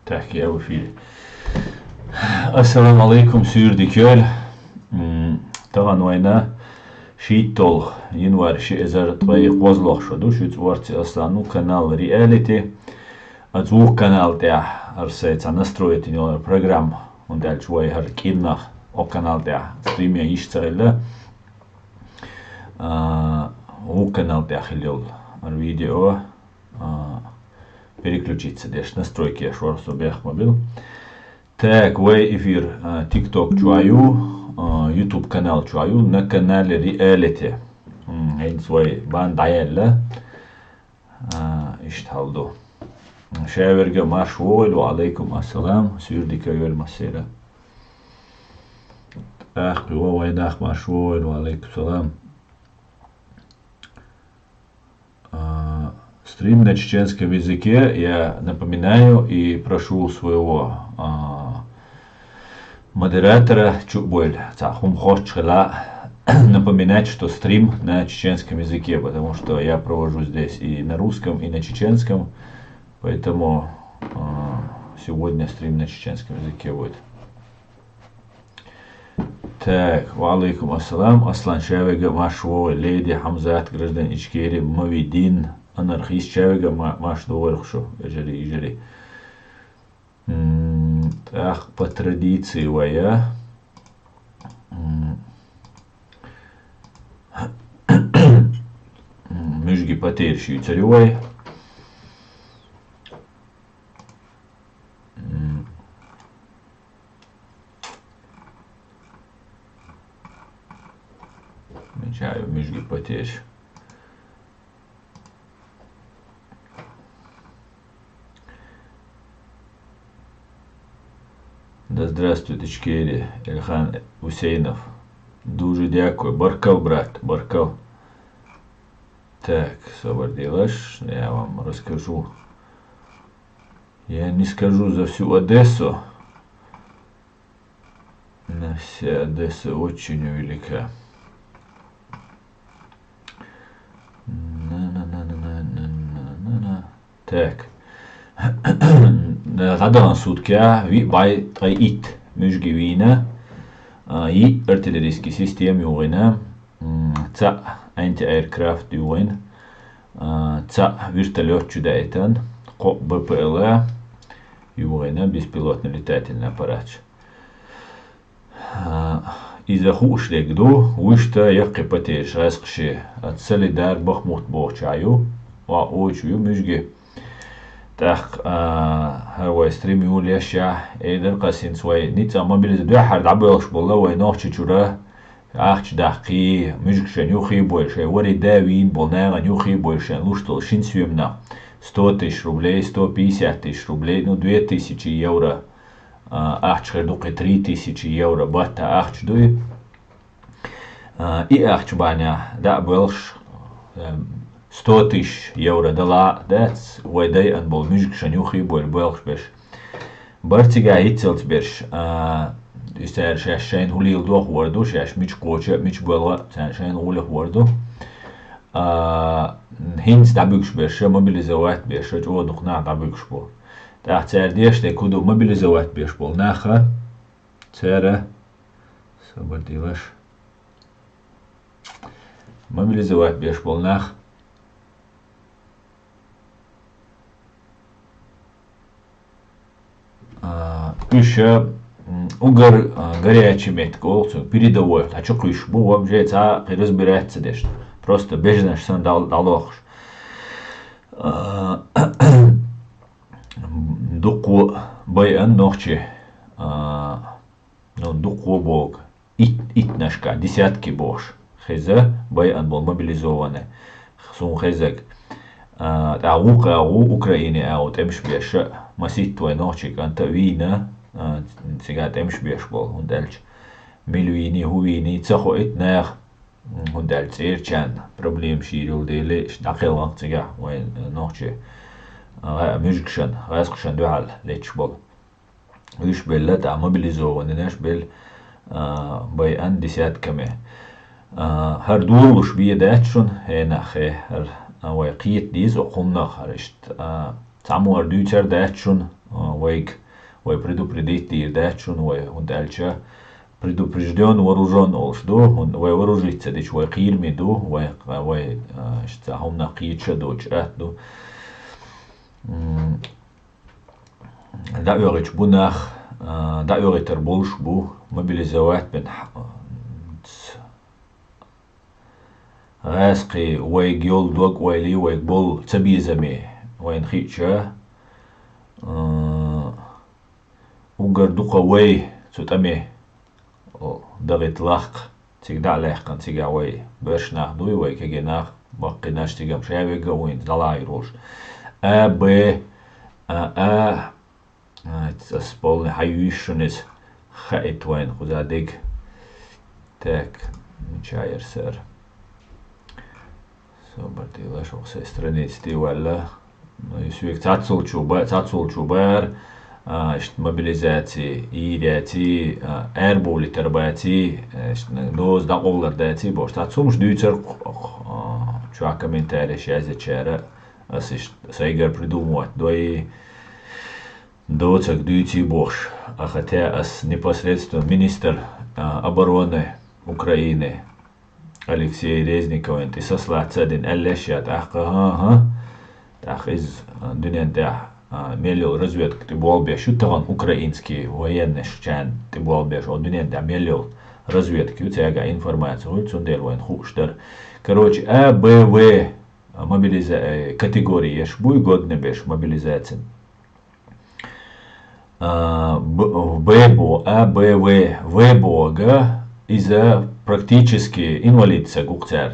تحكي أوي فيه. السلام عليكم سيردي كيول. طبعا وينا شيتول ينوار شي ازر طبيق وزلوخ شدو شوت ورتي اصلا نو канал реалити звук канал тя арсеца настроить нёр программ он дал чвой хар киннах о канал тя стриме ишцеле у канал тя хилил видео переключиться деш настройки шорсу бех мобил. Так, вой эфир TikTok чую, YouTube канал чую, на канале Reality. Эйн свой бан дайелла. اشتغلوا. شاورجا مشغول وعليكم السلام سيردك يا المسيرة. أخي وين أخ مشغول وعليكم السلام. Стрим на чеченском языке я напоминаю и прошу своего модератора Чуболь напоминать, что стрим на чеченском языке, потому что я провожу здесь и на русском, и на чеченском, поэтому сегодня стрим на чеченском языке будет. Так, валейкум ассалам, Аслан Шавега, Машво, Леди Хамзат, граждан Ичкери, Мавидин, анархист Шавега, Маш Дуворхшу, ежели. Так, по традиции вая. Мюжги потерщи царевой. Мечаю мюжги потерщи. Да здравствуйте, Ичкери, Ильхан Усейнов. Дуже дякую. Баркал, брат, баркал. Так, Савардилаш, я вам расскажу. Я не скажу за всю Одессу, но вся Одесса очень велика. Так. غدا сутки бай тайит мюжгивина и артиллерийские системы югина ца anti-aircraft югин ца вертолет чудайтан ко БПЛА югина беспилотный летательный аппарат. إذا خوش لقدو وشتا يقي بتيش غاسقشي أتسلي دار بخموت بوشايو وأوشيو مشجي تاخ هو ستريم يقول يشع إذا قاسين سوي نيت أما بيلز دو حد عبالش بالله وينوش تشورا أخش دقي مشجشان يوخي بوشان وري داوين بولناغن يوخي بوشان لوشتل شين سويمنا 100 000 рублей 150 000 рублей ну 2000 евро أخش دوقي 3000 евро باتا أخش دوي и أخش بانيا دا بولش 100 000 евро дала дец вайдай ан бол мюжик шанюхи бол белш беш бартига хитцелт беш истер шашайн хулил до хворду шаш мич коча мич бола шашайн хулил хворду хинц дабюкш беш мобилизовать беш жо духна дабюкш бол так цердеш те куду мобилизовать беш бол наха цера сободилаш мобилизовать беш бол нах еще угар горячий меткол передовой а что кыш бу вообще ца разбирается деш просто бежнаш сан далох дуку баян ночи ну дуку бог итнашка десятки бош хеза баян был мобилизованный сум хезак аука Украине аут эмш беша масит твой ночик анта вина сега эмш беш бол хундалч милвини хувини цахоит нах хундалч эрчан проблем ширил деле дакел вактига вайн ночи мюжикшан расқшан дуал леч бол виш беллат мобилизованный наш бел баян десятками هر دورش بیادشون هنخه هر وقیت دیز و خون نخرشت تعمو دوچر داشون вой предупредить и дать он дальше предупрежден вооружен олшду вой вооружиться дич вой килмиду вой что хомна кича доч атду да yorich bunach да yoriter болш бу мобилизовать бен راسقي ويجول دوق ويلي ويقبل تبيزمي وين خيتشا وقردوقا وي تتأمي دغت لاق تيقدع لاحقا تيقع وي برشناخ دوي وي كيجيناخ بقيناش تيقام شاوي قوين دلاي روش ب تسبولني حيوشنس خائت وين خذا ديك تاك نشاير سر Sobratila šo se stranici valla sürekli tatsulçubar işte mobilizasiya iğreti erboli terbati işte doz da oğlardati boş tatsumuş düçer çuha komentare şaze çara as işte saygar придумывать доцак düçi boş хотя as непосредственно министр обороны Украины Алексей Резников انت сослать один الاشياء تحقها تاخذ الدنيا تاع مليون разведка تبغى بيش شو تغن украинский военный شان تبغى بيش الدنيا تاع مليون разведки وتاع информацию цундер وين خوشتر короче А Б В мобилизация категории шбуй годны беш мобилизация Б А Б В бога из-за практически инвалидца гуктер,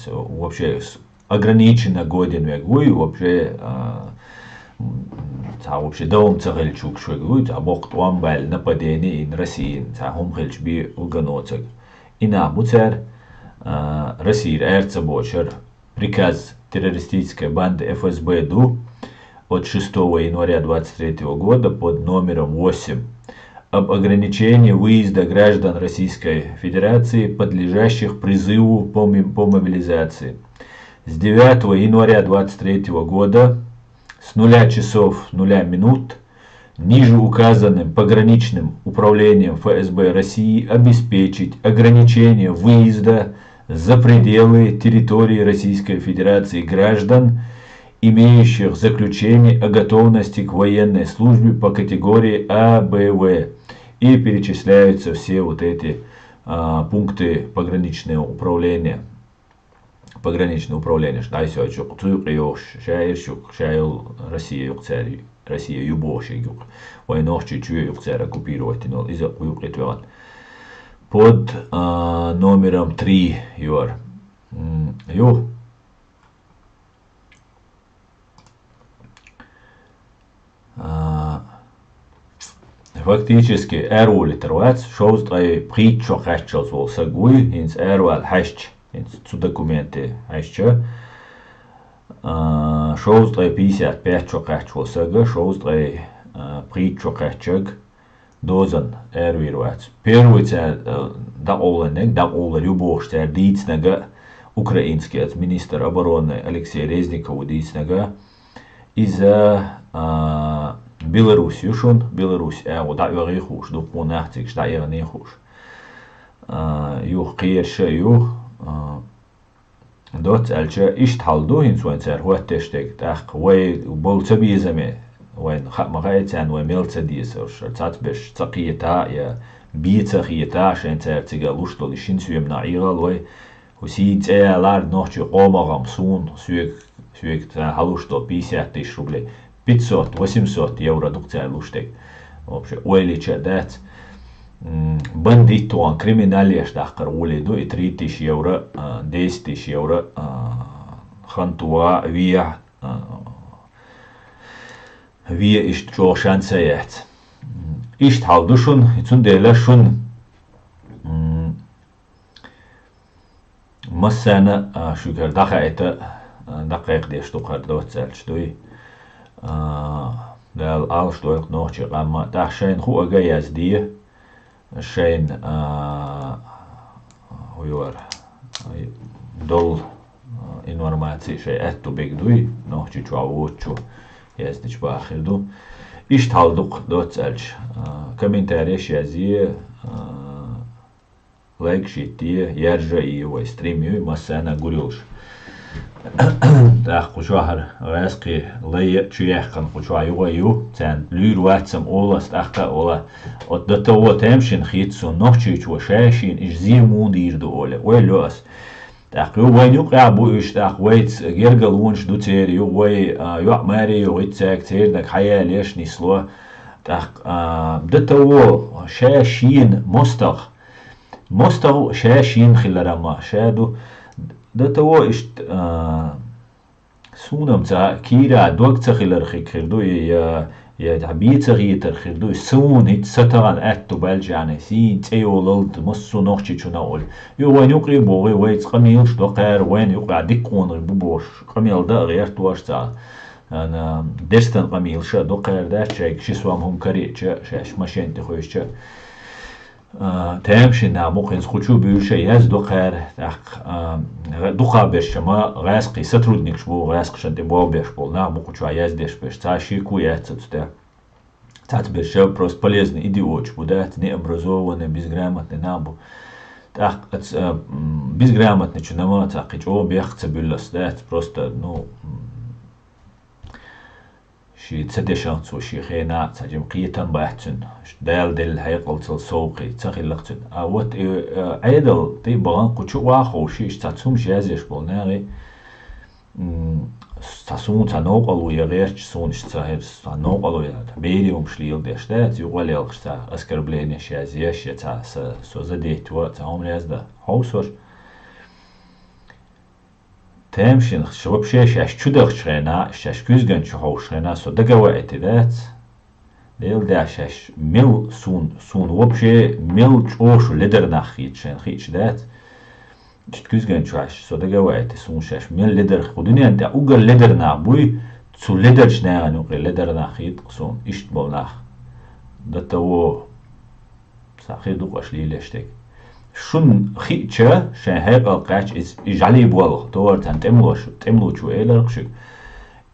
вообще ограниченно годен вегуй, вообще дом цагельчук швегуй, бог туамбаль нападение in России, хумхельч би уганоцег. И на буцер Россия эрцебочер приказ террористической банды ФСБ ду от 6 января 23 года под номером 8 об ограничении выезда граждан Российской Федерации, подлежащих призыву по мобилизации. С 9 января 2023 года с 0 часов 0 минут ниже указанным пограничным управлением ФСБ России обеспечить ограничение выезда за пределы территории Российской Федерации граждан, имеющих заключение о готовности к военной службе по категории А, Б, В. И перечисляются все вот эти пункты пограничного управления. Пограничное управление. Россия юбоши. Войнохчи чуя юкцер оккупировать. Под номером 3 юар. Фактически эрволи тервац шоуст притчо хаччос волса гуй инс эрвал хачч инс цу документы хачча шоуст 55 чо хачч волса га шоуст притчо хаччаг дозан эрвирвац первый да ола любовь дицнага украинский министр обороны Алексей Резников дицнага из-за Беларусь юшон Беларусь да юрихуш до понахтик да ирнихуш юх кирша юх дот алча иштхалду инсуэнсер хуаттештек тах вай болцабизаме وين مغايتان وميلتديس شرطات باش تقيتا يا بيتقيتا عشان تيغالوش طول شين سويم نعيغال وي وسيت لار نوحتي قومغام سون سويك هالوش طول 50 тысяч рублей 500-800 евро дукция луштек. Вообще, уэлича дать бандиту, криминалиеш дахкар улиду и 3000 евро, 10 000 евро хантуа вия ишт чо шансаят. Ишт халдушун, ицун делашун مسانا شكر دقائق دي штукар دوتسالش دوي دال алштойк ночи قام تحشين خو اجايز دي شين ويور дол информации шей эту бегдуй ночи чуавочу яснич бахирду إيش هالدق دوت سألش كومنتاريش يازي لايك شيتي يرجعي وستريمي مسانا قولوش تاخ قشوهر غاسقي لي تشيخ كان قشوه يو تان لير واتسم اولاس تاخا اولا ودتو تمشين خيتسو نوخشيش وشاشين إيش زيمون ديردو اولا ويلوس تاخ يو وين يقع بو إيش تاخ ويت جرجلونش دو تير يو وي يو ماري يو تاك تير دك حيا ليش نسلو تاخ دتو شاشين مستغ شاشين خلال شادو دتو إيش سونم تا كيرا دوك تخيلر خيردو يا تعبيت غيتر خيردو سون هيت ستران اتو بالجاني سين تيولد مصو نوخشي تشناول يو وين يقري بوغي ويت قميلش دوقير وين يقع ديكون بوبوش قميل دا غير توش تا انا دستن قميلش دوقير دا شيك شي سوام هم كريتش شاش ماشين تخويش تامشين ناموخين سخوشو بيوشا ياز دوقير دوقا بيرشما غاسقي سترودنيك شبو غاسق شنتي بو بيش بول ناموخو ياز ديش بيش تاشيكو яйца тат бирша просто полезный идиот будат не образованный безграмотный набу так безграмотный чунама так чо бехца биллас да просто ну شي تسدشان سو شي خينا تجم قيتن باحتن دال دل هيقلتل سوقي تخيلقتن اوت ايدل تي بغان قچو واخو شي تاتسوم جازيش بولناغي تاسون تنوقلو يغيرش سونش تاهرس تنوقلو يا بيريوم شليل دشتات يقوليلقش تا اسكربلين شازيش تا سوزديت و تاهم لازدا هوسور تامشين شباب شاش تشدغ شغينا شاش كوزغن شهو شغينا سو دقوا اعتدات ديل دا شاش ميل سون وبشي ميل چوشو لدر ناخيت شين خيتش دات كوزغن شاش سو دقوا اعتي سون شاش ميل لدر خودني انت اوغر لدر نابوي تسو لدر شناغ نوغر لدر ناخيت قصون اشت بولناخ دتو ساخي دوق اشلي لشتك شون خيتشا شان هيك القاش إجعلي بوال تور تان تملو شو إيلرقشك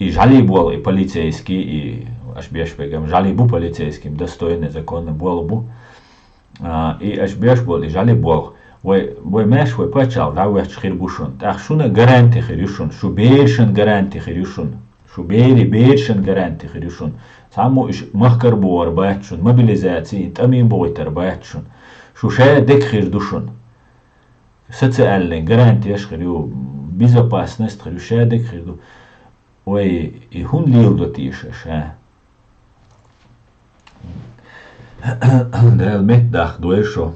إجعلي بوال полицейский аж беш бегам жали бу полицейским достойный законный буал бу и аж беш буал إجعلي بوال وي ماش وي باتشال دعوة خير بوشون تأخشون гаранти خيريشون شو بيرشن гаранти خيريشون شو بيرشن гаранти خيريشون سامو إش مخكر بوار باتشون موبيليزاتي تأمين بويتر باتشون شو شاء دك خير دوشون социальный гарантия خيرو безопасность خيرو شاء دك خير دو وي يهون ليل دو تيشا شاء دال مت داخ دويشو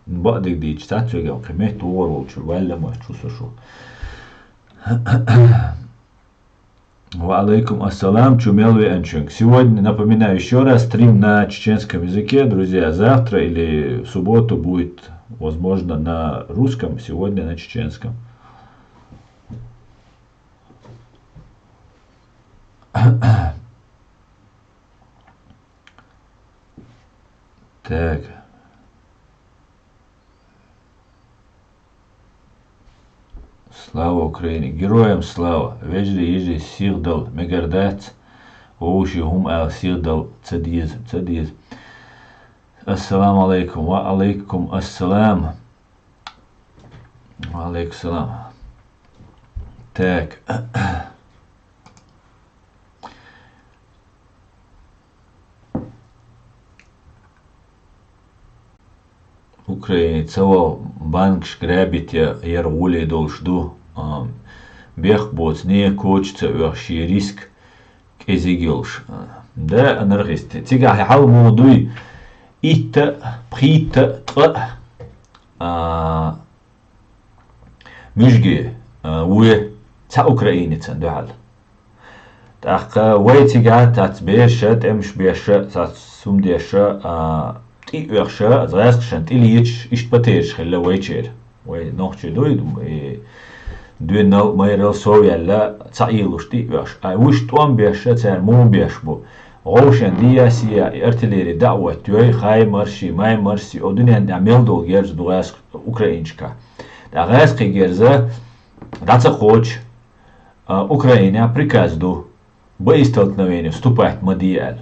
بعدك ديج تاتشوغا قيمت ورول شو ولا ما شو Валейкум ассалам, Чумелви Энчунг. Сегодня, напоминаю еще раз, стрим на чеченском языке, друзья. Завтра или в субботу будет, возможно, на русском, сегодня на чеченском. Так. Слава Украине! Героям слава! Вежли ежи сирдал мегардат, оуши хум ал сирдал цадиз. Ассаламу алейкум, ва алейкум ассалам. Ва алейкум салам. Так. Украине цело банк шграбит я руле должду бех боц не кочца вообще риск кезигилш да анархист тига хал модуй итта прит мужги уе تا Украине цандуал так вейтига тат бешат эмш беша тат сумдеша تي وخشة زغاس شنت إلي يتش إشتبتيش خلا ويتشير وي نوخشي دويد دوين نال مايرل سويا لا تعيلوش تي وخش وش توان بيشة تار مو بيشبو غوشن دياسيا ارتليري دعوة توي خاي مرشي ماي مرشي او دنيا نعمل دول جيرز دوغاس أوكراينشكا دغاس قي جيرزا داتا خوش أوكراينيا بريكاز دو بايستلتنوين вступать مديال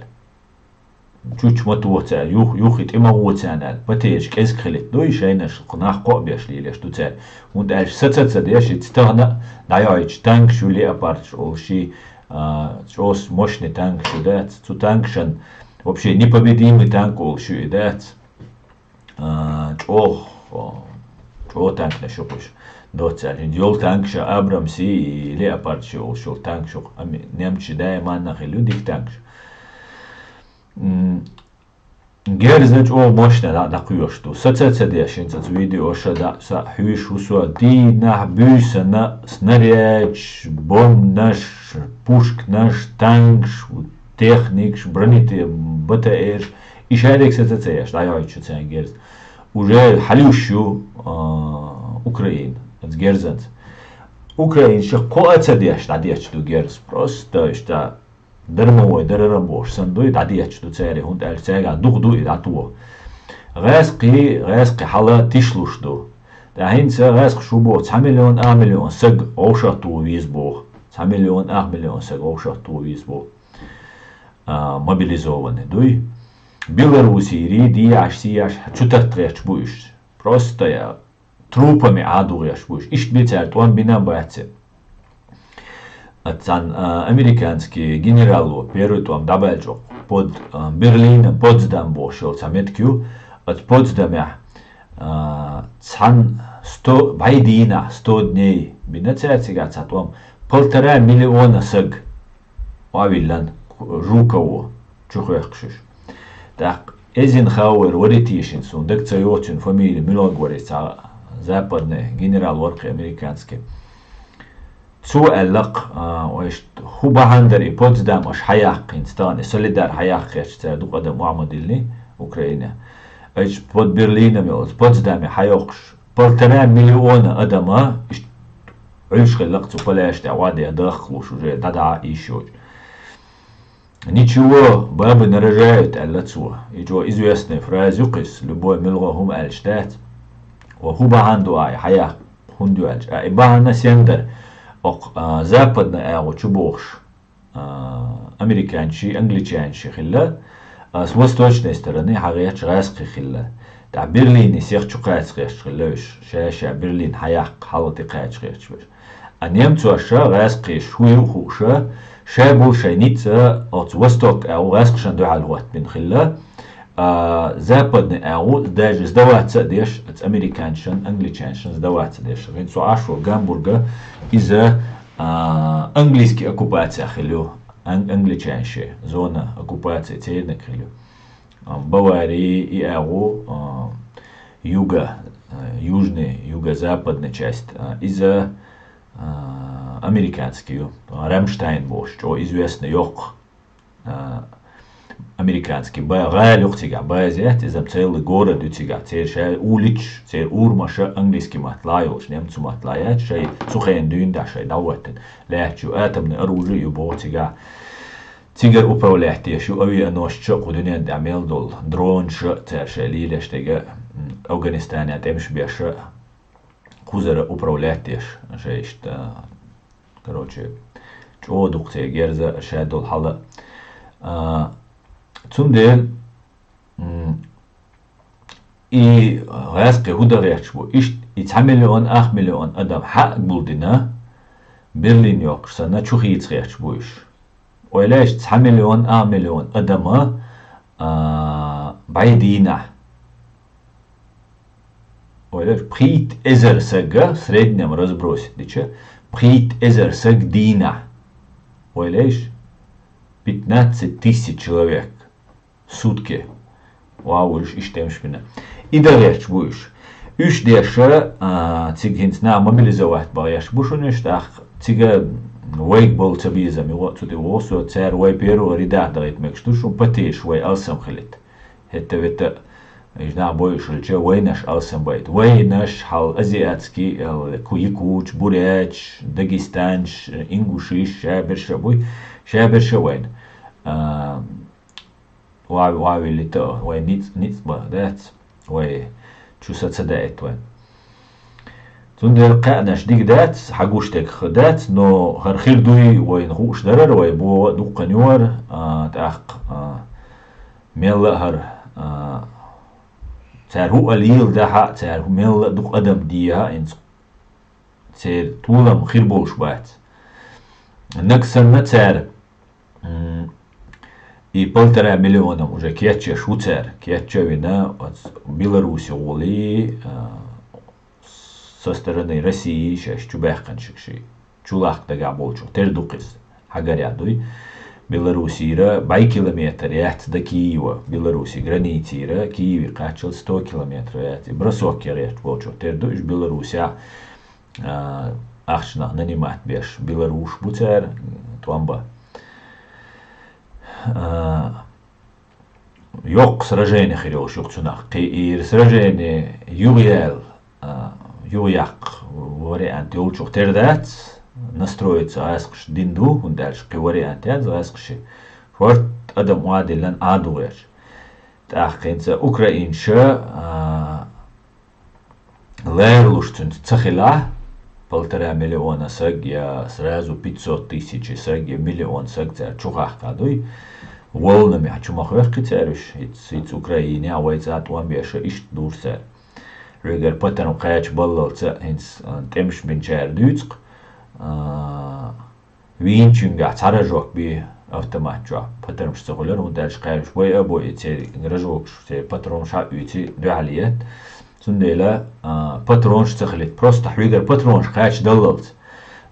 чуч мотуца юхит има уцанал патеж кескхлит дой шайнаш qnах qobеш лилеш туца und als сацаца деш ицтагна дайоич танк шули апарч олши чос мощный танк шудат цу танкшан вообще непобедимый танк олши дат чо танк на шопуш доца жол танкша абрамси леопард шол танк шо немчи дай манна хилюдик танк Gerzac o moșne da cuioștu. Să-ți deșin, să-ți video așa da să huiș usua di nah büse na snareci, bom naș, pușc naș, tanks, tehnic, brănite, bătăeri, и шарик să-ți ești, da eu ce ți-am gerz. Уже халюшу Украин, îți gerzanț. Украин și coață dești, da dești tu gerz, prostă, ăștia درموي دررم بوش سندوي تعديش تو تساري هون تساري دغدو يدعتوه غاسقي حلا تشلوش دو دا هينسا غاسق شو بو 9 مليون 1 مليون سق اوشاتو ويز بو 9 مليون 1 مليون سق اوشاتو ويز بو мобилизованы дуй Белоруссии ди аж сияш чутартреч буш просто я трупами адуяш буш ишт бицар туан бинам баце Отцан американский генералу первый там добавил под Берлином, Потсдам бошел заметку от Потсдама цан 100 байдина 100 дней бинацияцига цатом 1,5 миллиона сыг авиллан жукову чухехшиш так эзин хауэр воритишин сундак цайотин фамилия милогорец западный генерал ворки американский سوء وإيش هو بهندر إبوتسدام وش حياق إنستاني سوليدار حياق إيش تادو قدم معمد اللي أوكرانيا إيش بود برلين ميوز بوتسدام حياقش 1,5 مليون أدمة إيش عيش خلقت سوبلاش تعوادي أدخلوش وجاي تدعى إيشوج نيتشو باب نرجعت على تسوى يجوا известный фраз يقيس любой ملغهم الشتات وهو بهندو حياق هندو الش إبانا سيندر западная эго чубохш американчи англичанчи хилла с восточной стороны хагыяч гасқи хилла та берлин сех чуқац геш хиллаш шаша берлин хаяқ халати қач геш беш а немцу аша гасқи шуй хуша шабу шайница от восток эго гасқшан дуалват бин хилла западный эго даже сдаваться деш от американчан англичанчан сдаваться деш ринцу ашу гамбурга из-за английской оккупации хилю англичанши зона оккупации цельник хилю Баварии и Эго южная юго-западная часть из-за американскую Рамштайн бош что известно йог американский гаалюх тига базят из-за целый город у тига цельшай улич цель урмаша английский матлайош немцу матлаят шай сухен дюн да шай даватен лячу атомный оружие юбо тига тигр управлять ешу авианосча кудунен дамел дол дрон ша цельшай лилеш тига Афганистане атемш беша кузера управлять еш шай что короче чодук те герза шай дол хала Цундел и غاسقي هودا ريتشبو إيش 9 مليون 8 مليون أدم حق بولدنا برلين يوكش سنة شوخيت ريتشبو إيش ولاش 9 مليون 8 مليون أدم بعيدينا ولاش بريت إزر سجا سريدنا مرز بروس ديشة بريت إزر سج دينا ولاش 15 тысяч человек сутки. Вау, ich темш бина. И дальше будешь. Üç deşe цигинс на мобилизовать бояш бушунеш так цига вейк бол цабиза ми вот тут его со цер вей перу рида дает мек что шум патеш вей алсам хлит. Это ведь إجنا بويش الجا وينش ألسن بيت وينش حال أزياتسكي الكويكوش بورياتش داغستانش إنغوشيش شابرشا بوي شابرشا وين واوي لتا وين نيت با دات وي شو ستدايت وين تندل قانش ديك دات حقوش تك خدات نو هرخير دوي وين خوش درر وي بو دو قنيور تاق ميل هر تار هو اليل داها تار ميل دو قدم ديها انت تار طولم خير بوش بات نكسر نتار и 1,5 миллиона уже кетче шуцер кетчевина от Беларуси ули со стороны России сейчас чубехканшикши чулах дага болчу тердукис хагарядуй Беларусира бай километр ят до Киева Беларуси границира Киеве качал 100 километров ят и бросок керет болчу тердуш Беларуся ахшна нанимат беш Беларуш буцер туамба yok сражение хирёш yok цунах и сражение югел юяк вариант юлчух тердат настроиться асқш динду und дальше вариант я асқши форт адам уаделан адуеш тахкенца украинша лерлушцун цахила 1,5 миллиона саг я сразу 500 тысяч саг я миллион саг за чухах кадуй волнами хочу махвех кицериш it's Украине а вайца атуан беша иш дурса регер патану кач баллалца инс темш бинчер дюцк винчунга царажок би автоматча патану штолер und дальше кайш бой абой те гражок те патрон ша юти дуалиет سنديلا باترونش تخليت просто حويجر باترونش خاش دللت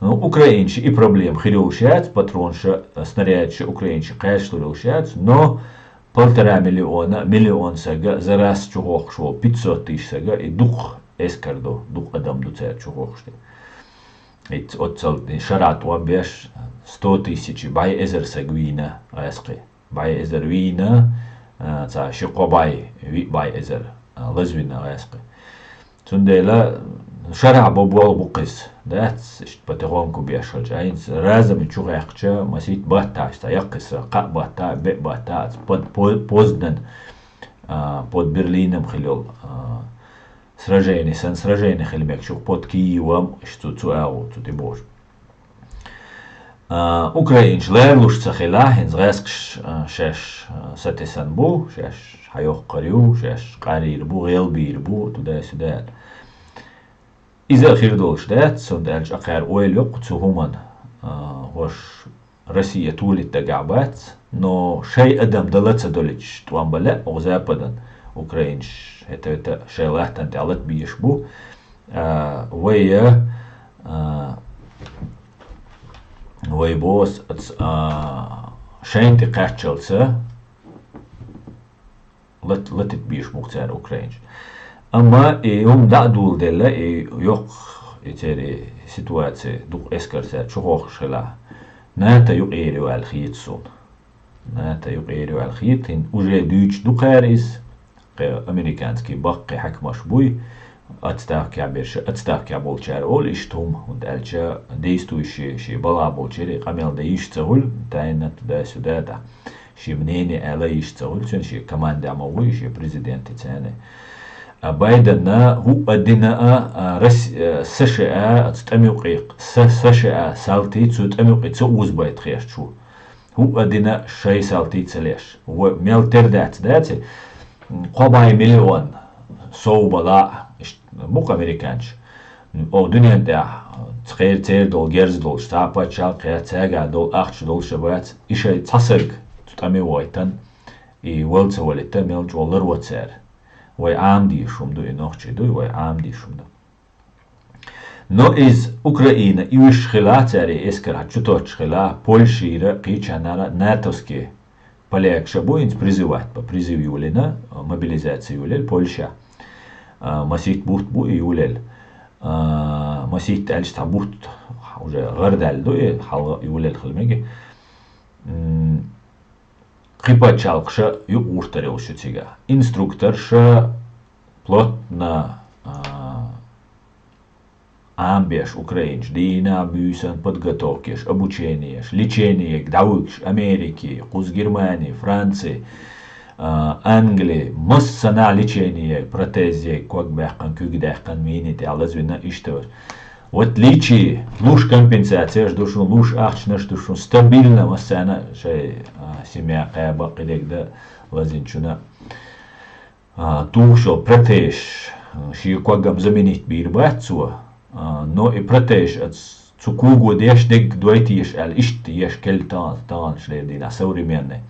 украинчи и проблем хилушат патронш снарядчи украинчи خاش хилушат но 1,5 миллион сага за раз чугох шо 500 тысяч сага и дух эскардо дух адам дуцер чугох ште ит отцал шарат уабеш 100 тысяч бай эзер сагвина асқи бай эзер вина ца шиқобай бай эзер لزوينا غاسقي تنديلا شرع بوبوال بوقس دات اشت بتغونكو بيشل جاين رازم تشوغ يقچا مسيت باتا اشتا يقس قا باتا بي باتا под Познан под Берлином خلول сражение сан сражение خلمك شوق под Киевом что цуау тутибош Украинч лерлуш цахила хинз غاسقش шеш сатесан бу шеш حيوق قريو شاش قارير بو غيل بير بو تدا سدال إذا خير دولش دات سندالج أقار أويل يق تسوهمان وش روسيا تولد تقعبات نو شيء أدم دلت دولج توان بلا وزابدا أوكرينش هتا شيء لاحتان تعلت بيش بو ويا وي بوس شين تقاتشلسا لتت بيش مختار أوكرينش أما يوم دعدول دلا يوق يتري سيتواتي دوق إسكرسات شوخ شلا ناتا يقيري والخيط سون ناتا يقيري والخيط هن وجه دوش دوقاريس أمريكانسكي باقي حكمش بوي أتستاك عبيرش أتستاك عبولشار أول إشتهم وندالشا ديستو شي بلا بولشاري قامل دايش تهول تاينات دا سوداتا شي منيني على يشتغل شي كمان دعموي شي بريزيدنت تاني بايدن هو أدينا سشاء تتأميقي سشاء سالتي تتأميقي تسوز بايد خيش شو هو أدينا شي سالتي تسليش هو ميل تردات داتي قباي مليون صوب لا بوك أمريكانش أو دنيا دا تخير تير دول جيرز دول شتابات شالقيا تاقع دول أخش دول شبات إشي تصرق تامي وايتن اي ولت ولتا ميل جولر واتسار واي عام دي شومدو اي نوخشي دوي واي عام دي شومدو نو از اوكراينا يوش خلاتاري اسكر هاتشوتوش خلا польшира قيچانара натовски поляк будет призывать по призыв юлина мобилизация юлел Польша масит бут бу юлел масит альш табут уже гардал до хал юлел хлмеги Қипачалқша юк уртарелши тига. Инструкторша плотно амбеш украинч дина бюсен подготовкиш, обучениеш, лечениеш, дауикш Америки, куз Германии, Франции, أنجلي مصنع ليشيني протезии كوك بيحقن كوك ديحقن ميني تعالى زوينا إشتوش وتليشي لوش كمبنساتيش دوشون لوش أخشنش دوشون ستابيلنا مسانا شيء سمع قابا قديك ده لازم شنا توشو протеж شي كوغام زمينيت بيرباتسوا نو إي протеж تسكوغو ديش ديك دويتيش ال إشت يش كل تان شليدين سوري ميني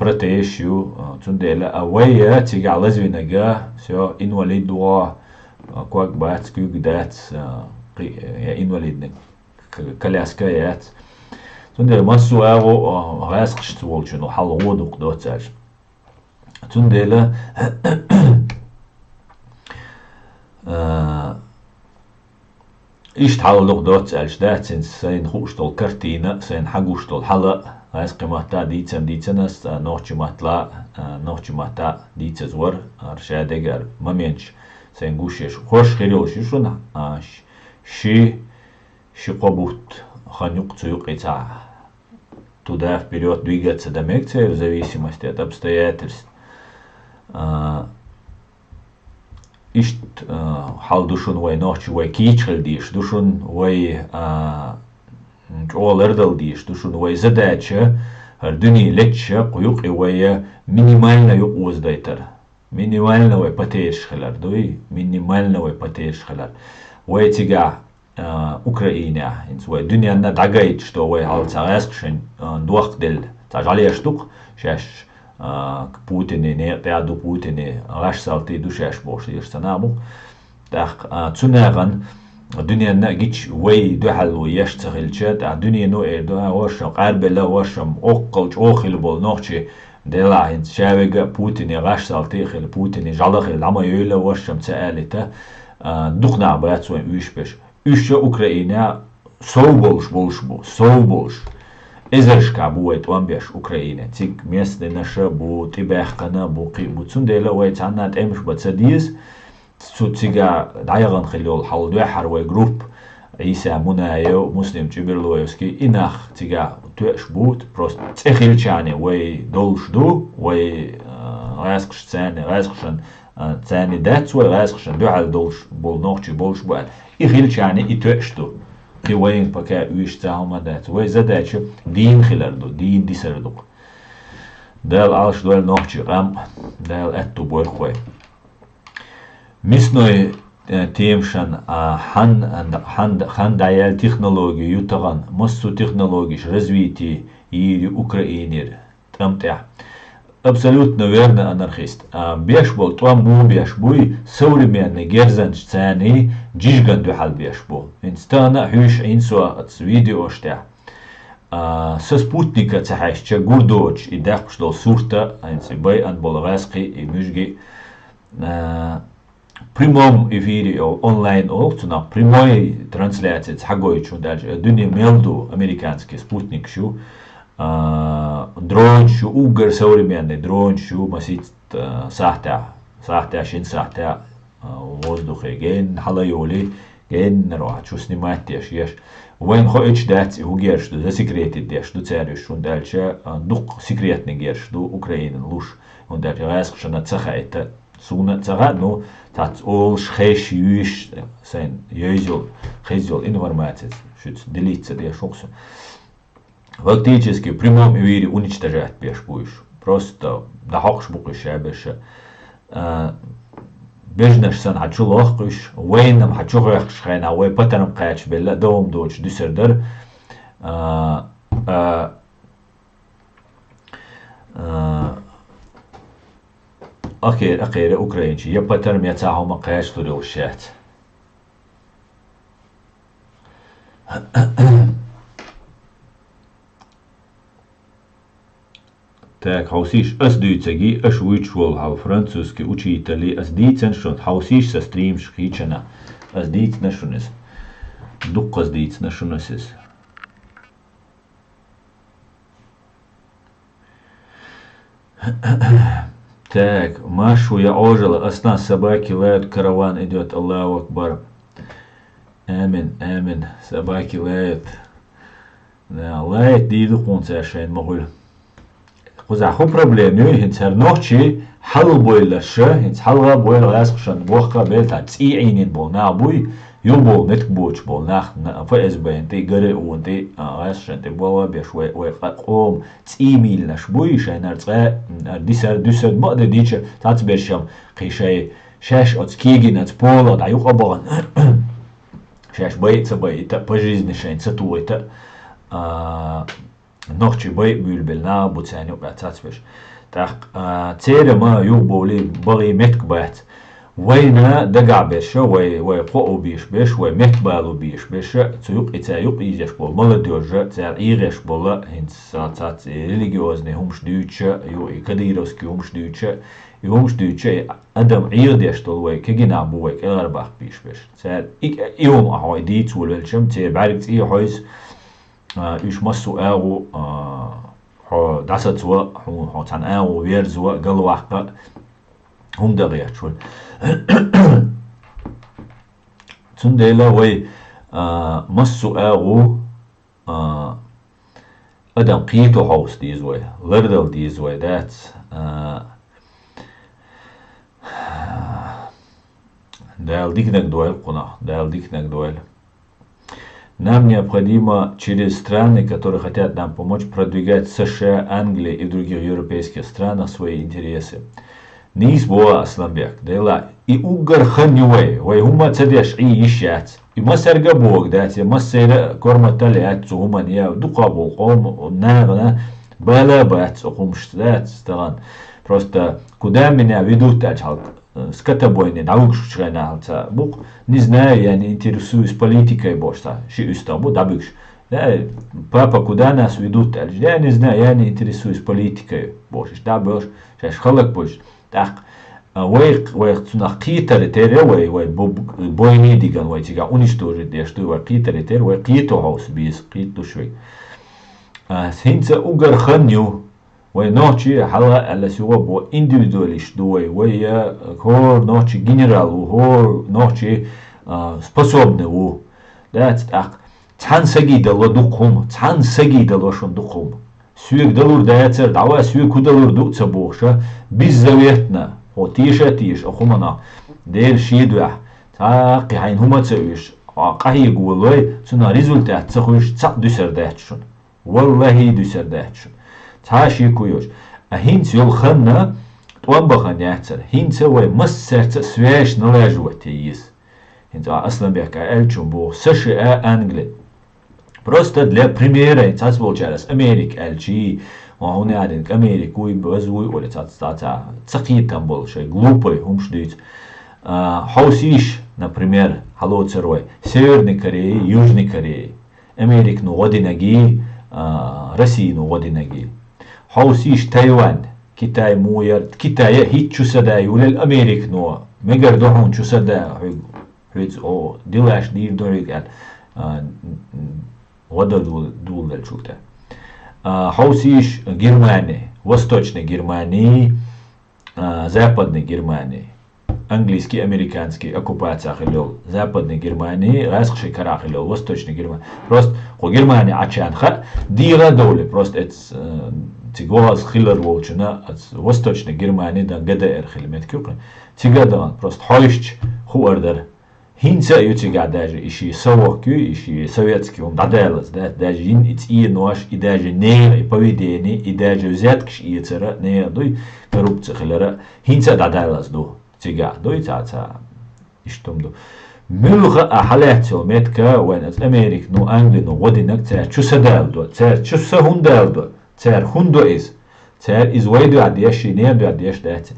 протеж يو تندلا أويا تيجي على زوينجا سو إنواليد دوا كوغ بات كوغ دات يا إنواليد كلاسكايات تندلا مسو أو غاسقش تولشنو حل ودوق دوتاج تندلا إيش حاول دوت أجداد سين خوشتول كرتينا سين حقوشتول حلا هايس قيمتا ديتسنس نوچ ماتا ديتزور أرشادجر ممينش سين گوشش خوش خيروش شون شي قبوت خانيق تيوق إتا туда вперед двигаться до мекции в зависимости от обстоятельств. Ишт хал душун вай ночи вай кичхал диш, душун вай олердал диш, душун вай задача, ардуни леча, куюк и вай минимально юк уздайтар. Минимально вай патеш халар, дуй минимально вай патеш халар. Вай тига Украина, инс вай дуния на дагайт, что вай хал цагаскшен дуахдел, тажалия штук, шаш Путине не пяду Путине раш салти душаш бош يرسنامو так цунаган دنيا نجيش وي دحل ويشتغل شات دنيا نو ده وش قاربلا وشم أقل أخل بول نوشي دلا هند شاوجا بوتين رش سالتي خل بوتين جالخ العما يلا وشم تسألته دقنا بعد وين ويش أوكرانيا سو بولش إزرشكا بويت وانبيش أوكرانيا تيك ميست نشا بو تباحقنا بو قيبو تسندلا ويت عنات امش بتسديس تيجا دايغان خليول حول دوحر وي جروب عيسى منايو مسلم جبرلويسكي إناخ تيجا توش بوت بروست تخيلشاني وي دولش دو وي غاسقش تاني غاسقشن تاني داتس وي غاسقشن دوحل دولش بول نوخشي بولش بوال يخيلشاني يتوش دو في وين بكا ويش تاهما دات وي زداتش دين خلاردو دين دي سردو دال عالش دوال نوخشي غام دال اتو بوال خوي ميسنوي تيمشان хан даял технологию ютаган массу технологиш развитие и Украинер тамтя абсолютно верно анархист беш бол тому беш буй современный герзанч цани джижган духал беш бол инстана хюш инсуа от видео штя со спутника цахайча гурдоч и дахпшдол сурта инси бай ан болгаски и мужги прямом эфире онлайн на прямой трансляции хагойчу дальше дуни мелду американский спутник шу дрон шу угар современный дрон шу масит сахта шин сахта воздухе ген халайоли ген роа шу снимать еш войн хоич дать угер что засекретит деш что цариш шу дальше дух секретный герш до Украины луж он дальше раск что на цаха это суна цага ну тат ол шхеш юиш сайн юзел хезел информация шут делиться де шоксу фактически в прямом эфире уничтожать беш будешь просто да хокш букыш беш бежнаш сан хачулох кыш вейнам хачугах шхайна вей патарам кач белла дом доч дюсердер أخير أوكرانيا يبتر ميتاعه مقاش تري وشات تاك حوسيش أس دوتسجي أش ويتشول هاو فرانسوسكي учителі أس ديتسن شون حوسيش سستريم شخيچنا أس ديت نشونس دقس ديت نشونسس Так, Машу я ожила, осна собаки лают, караван идет, Аллаху Акбар. Амин, амин, собаки лают. Да, лает диду кунца шайн могуль. خذ خو проблему هنت هرنوخشي حل بويلش هنت حلغا بويل غاسخشن بوخا بيلتا تسيعينين بول نابوي يوبول نتك بوش بول ناخ فاز بين تي غري وانتي غاسخشن تي بول بيش وي قوم تسيميل نشبوي شينر تسا ديسر دوسر بعد ديتش تات بيشم قيشي شاش от киги над пола да юқабан шаш боится боится по жизни шейнца туйта ночи бой бюлбелна буцаню бацацвеш так цере ма юболи باغي متك بات وينا دقع بيش وي قو بيش بيش وي مت بالو بيش بيش تيوق اتايوق يجش بول مال دوجا تاع ايرش بول هنت ساعات ريليجيوزني همش دوتش يو كديروسكي همش دوتش يومش دوتش ادم عيردش طول كجنا بوك الاربع بيش بيش تاع يوم اهوي دي تول الشم تاع بعرف اي حويس ايش مسو اغو ها دست و ها تن اغو ويرز و قالوا حق هم دغيات شو تنديلا وي مسو اغو ادم قيتو هاوس ديز وي لردل ديز وي دات Дал дикнак дуэль куна, дал дикнак дуэль. Нам необходимо через страны, которые хотят нам помочь, продвигать США, Англии и в других европейских странах свои интересы. Нис боа Асламбек, дела и угар ханюэй, вай хума цадеш и ищать. И масарга бог дати, масера корма талят, цугуман я дукабул ком, нагна, бала бат, цукум штат, стаган. Просто куда меня ведут, ачалк. Скатабойни наукш чрайналца бук не знаю, я не интересуюсь политикой больше ши устабу дабюкш папа куда нас ведут я не знаю, я не интересуюсь политикой больше дабюш шаш халак больше так вей цунах китаре тере вей бойни диган вей тига уничтожить я что вей китаре тере вей кито хаус бис кито швей синца угар ханю وي نوتشي حلا على سوا بو индивидуалиш دوي وي هو نوتشي генерал هو نوتشي способный у дат так цан сагидал дукум цан сагидал вошон дукум сүйек далур даяцер дава сүйек кудалур дуца боша беззаветно о тиш ахумана дел шидва таки хайн хума цевиш قهي قولوي سنا результат цахуш цак дусер датшун والله дусер датшун تاشي كويوش هينس يول خنا توبخن يحتر هينس هو مسرت سويش نلاجو تيس هينس اصلا بيحكي الچون بو سش انجلي просто для примера هينس получалось امريك الجي وهنا قاعدين امريك وي بزوي ولا تاع تقيتم بول شيء глупый هم ждут хаусиш например хало церой северной Кореи южной Кореи امريك ну одинаги России ну одинаги حوسيش تايوان كيتاي موير كيتاي هيت شو سدا يقول الامريك نو ميجر دوحون شو سدا هيت او ديلاش دير دوريك قال ودا دول دل شوكتا حوسيش германии восточной Германии западной Германии английский американский оккупация хилол западной Германии расхши кара хилол восточной Германии просто хо Германия ачанха дира доли просто это تيجوز خيلر وولشنا وستوچنا Германии да ГДР خلمت كيوقن تيجادان просто حويش هو أردر هينسا يوتيجا داجي إشي سوكي إشي советский он дадалас да даже ин ити нож и даже не поведение и даже взяткиш и цера не дой коррупция хилера هينسا дадалас до تيجا дой цаца иштомдо ملغا أحلاتو متكا وين أمريك نو أنجلي نو ودينك تاع شو سدال دو تاع شو سهوندال دو تار هندو تار ويدو عديش نيردو عديش دات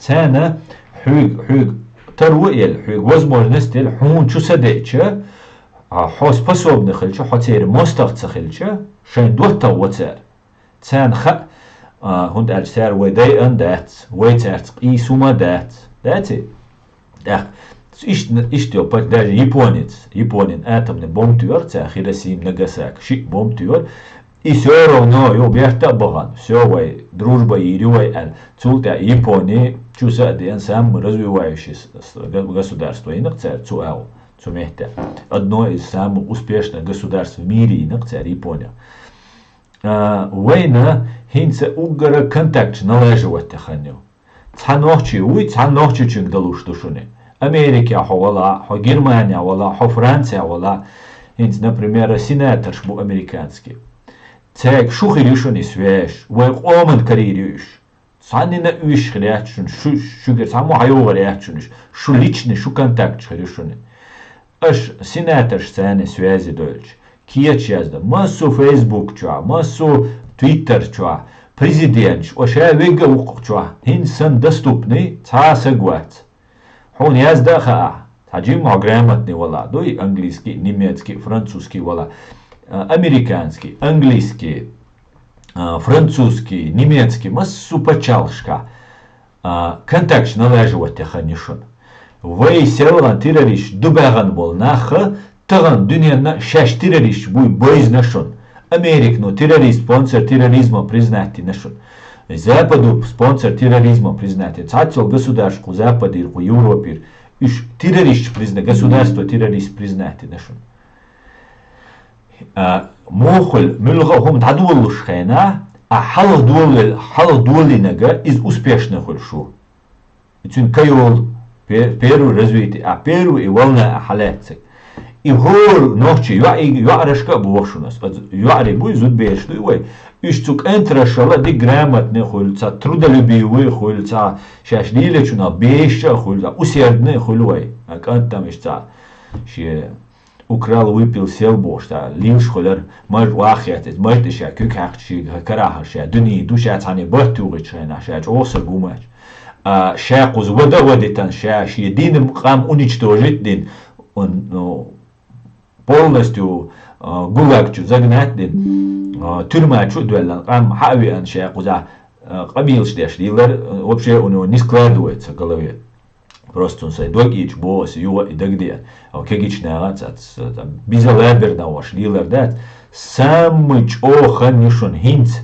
تانا حوق ترويل حوق возможность حون شو سديتش حوس способны خلچ حتير مستغت خلچ شين دوتا وتار تان خ هند السار ويداي ان دات ويتارت قيسوما داتي داخ إشتيو بات داج يابونين آتم بومتور تا خيرسيم ناغاساك شي بومتور и все равно его бьет баган все вой дружба и рюй цулта Японии чуса ден сам развивающееся государство и нахцер цуэл цумехте одно из самых успешных государств в мире и нахцер Япония وين هينس أوجر كونتاكت належувати ханю. Цанохчи уй цанохчи чунг далуш душуне. Америка ховала, хо Германия вала, хо Франция вала. Хинц, например, сенатор шбу американский. Цек шухи решуни свеж, век оман карирюш. Цанина уиш хрячун, шугер саму хайова рячуниш, шу личный, шу контакт решуни. Аш сенатор сцены связи дольч. Киеч язда, массу Facebook чуа, массу Twitter чуа, президент, оша вега ук чуа. Хинсан доступный, ца сагвац. Хон язда ха. Таджим грамотный вала, дуй английский, немецкий, французский вала, американский, английский, французский, немецкий, массу почалшка. Контакт налаживать ханишун. Вей селан террориш дубаган бол наха, таган дуньяна шаш террориш буй бойз нашун. Америкну террорист, спонсор терроризма признати нашун. Западу спонсор терроризма признати. Цацел государству Западе, Европе. Иш террорист признат, государство террорист признати нашун. Мохоль мюлгахум тадулуш хайна, а халах дуоли нага из успешных хольшу. Итюн кайол первый развитие, а первый и волна халецек. И хор ночи юарашка бошунас, юари буй зудбешну и Ишцук энтрашала ди грамотный хульца, трудолюбивый хульца, шашлилечуна беща хульца, усердный хульвай. А как там ишца, че украл, выпил, сел бошта, линш хуляр, маж вахятец, маж ша кюкахчи, карахаша, дуни, душа цани бартугичена, ша оса гумач. Ша куз вода водитан, ша дин кам уничтожить дин, он полностью гулагчу загнать дин. Тюрьма чудвелла, там хави аншая куза камил штеш дилер вообще у него не складывается в голове. Просто он say догич босс юа и догде. А кегич нагат там бизалабер на ваш дилер дат самый охан нишон хинц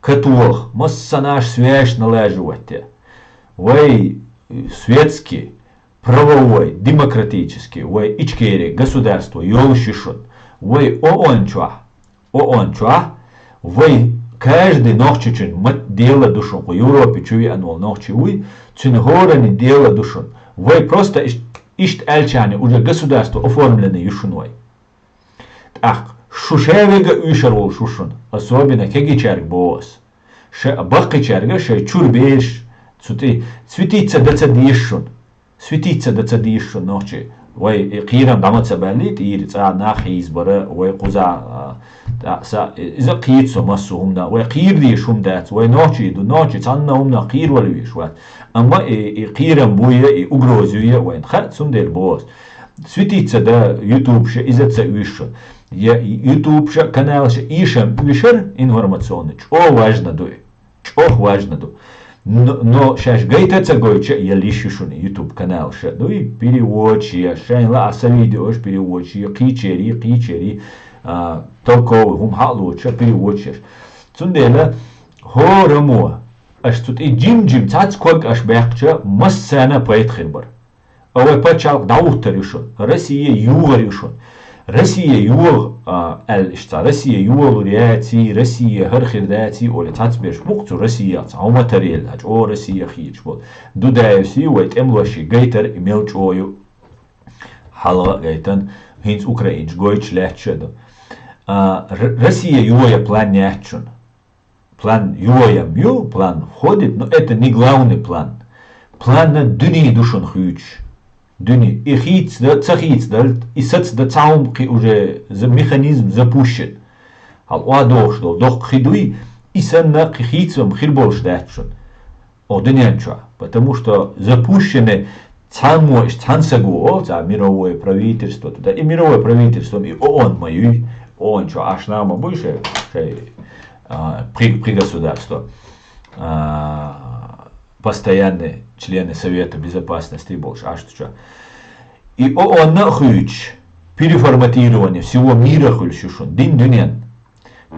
катуох масса наш свящ налаживать. Вей светский, правовой, демократический, вей ичкери государство ёлшишон. Вей оончва. Он чуа, вы каждый ночью чин мат дело душон, в Европе чуи анвал ночью вы, чин горани дело душон. Вы просто ишт эльчане уже государство оформлены юшуной. Ах, шушевега уишарвол шушун, особенно кегичарг бос. Ше бакичарга ше чурбеш, светиться да цадишун, светиться да цадишун ночи. Вай قيرم دامت سباليت يرت ناخي يزبره وای قزا إذا قيد سمسهم دا وای قير دي شوم دات وای نوچي تانهم نا قير ولويش وات أما قيرم بويا угрозуя وای خد سم دل بوس سويتيتsa دا يوتيوب ش إذا تسويش я YouTube ш канал ш ишем вишер информационный о важно дуй о важно ду но сейчас гайтеца гойча я лишишуни YouTube канал ша ну и переводчи шайла аса видео переводчи кичери толковый хум халуча переводчи цундела хорамо аш тут и джим цац ког аш бахча массана пайт хирбар авай пачал даутаришун Россия югаришун Россия юг الاشتا Россия югалуриати Россия هرخرداتي ولا تعتبرش مقتو Россия او ماتريال هاج او Россия خيج بول دودايسي ويت املوشي جيتر ايميل جويو حلقة جيتن هينز اوكراينج جويتش لاتشدو Россия юая план нячун план юая мю план входит но это не главный план план на дни душон хюч Дюни, и хиц, да, цахиц, да, и сац, да, цаумки уже механизм запущен. Ал уадох, что, дох хидуи, и санна хицом хирбол ждачун. О, дынянчуа, потому что запущены цамуэш, цансагу, за мировое правительство, туда, и мировое правительство, и ООН мою, ООН, что, аж нама больше, при государстве, постоянные члены Совета Безопасности и больше. А что? И ООН нахуич переформатирование всего мира хульшишун. Дин дюнен.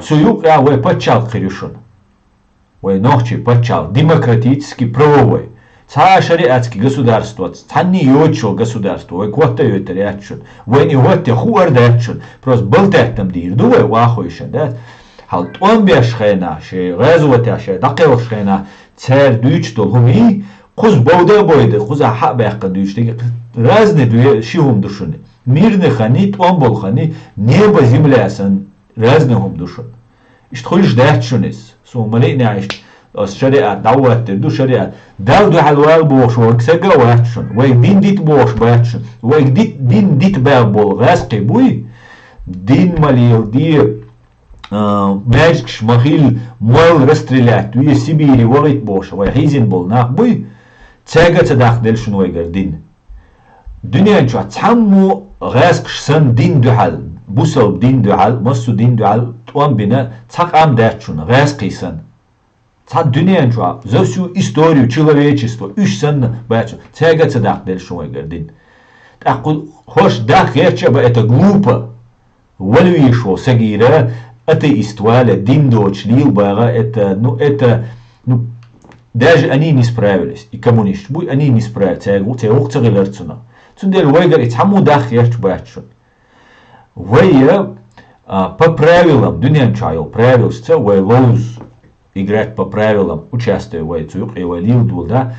Цуюк вой почал хиришун. Вой нохчи почал. Демократический, правовой. Ца шариатский государство. Ца не йочо государство. Вой квота йота рячун. Вой не вот те хуар дячун. Просто был так там дир. Дувай вахуишен. حال توان بیش خینا شه غزوت شه دقیقش خینا تر دویچ دل همی قز بوده بوده قز حق بیق دویچ دیگه رزن دوی شیهم دوشونه میرن خانی توان بول خانی نیه بزیمله اصلا رزن هم دوشون اشت خویش دهت شونیس سومالی نعیش از شریعت دعوت دو شریعت دو حلوال بوش و اکسگا واحد شون و یک دین دیت بوش باید شون و یک دین دیت باید بول غسقی بوی دین مالی دی ماجكش مخيل مول رستريلات وي سيبيري وغيت بوش و هيزين بول ناق بوي تاقا تداخ دل شنو يقر دين دنيا انشو تحمو غاسقش سن دين دو حال بوسل دين دو حال مصو دين دو حال توان بنا تاق ام دات شون غاسقي سن تاق دنيا انشو زوسو историю человечества үш сен бачу тяга тадах дел шуй гардин тaqul хош дах герча ба это глупо ولوي шо сагира это истваля дин доч лил бага это даже они не справились и коммунист буй они не справились тягу тягу цегелерцуна цундел вайгар и хаму дах герч бачу вая по правилам дуньян чайл правился вай лоуз играть по правилам, участвуя в этих и валил да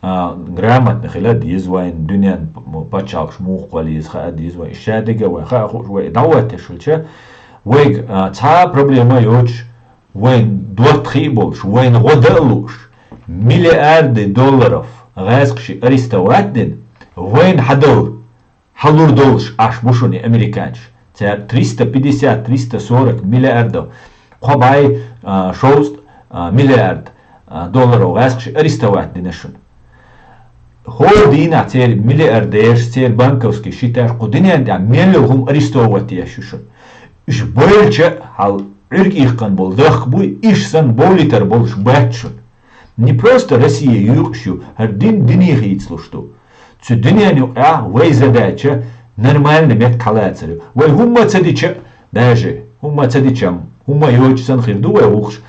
грамотно хилад дизвайн дуньян почал шмух вализ ха дизвайн шадига ва ха ва дават шулча вайг та проблема yoch вайн дуатхи больш вайн годалуш миллиарды долларов газкши арестоватден вайн хадал халур долш аш бушуни американч та 350-340 миллиардов қобай шоуст миллиард долларов газкши арестоватден шун هو دينا تير ملياردير تير بانكوسكي شيتار قدنيان دا مليهم арестовати яшушун иш бойлча хал ирк ихкан бол дах буй иш сан болитер болш бачун не просто Россия юркшу хар дин дини хитслушту цу диняню вай задача нормально мет калацер вай хумма цадича даже хумма цадичам хумма йоч сан хирду вай ухш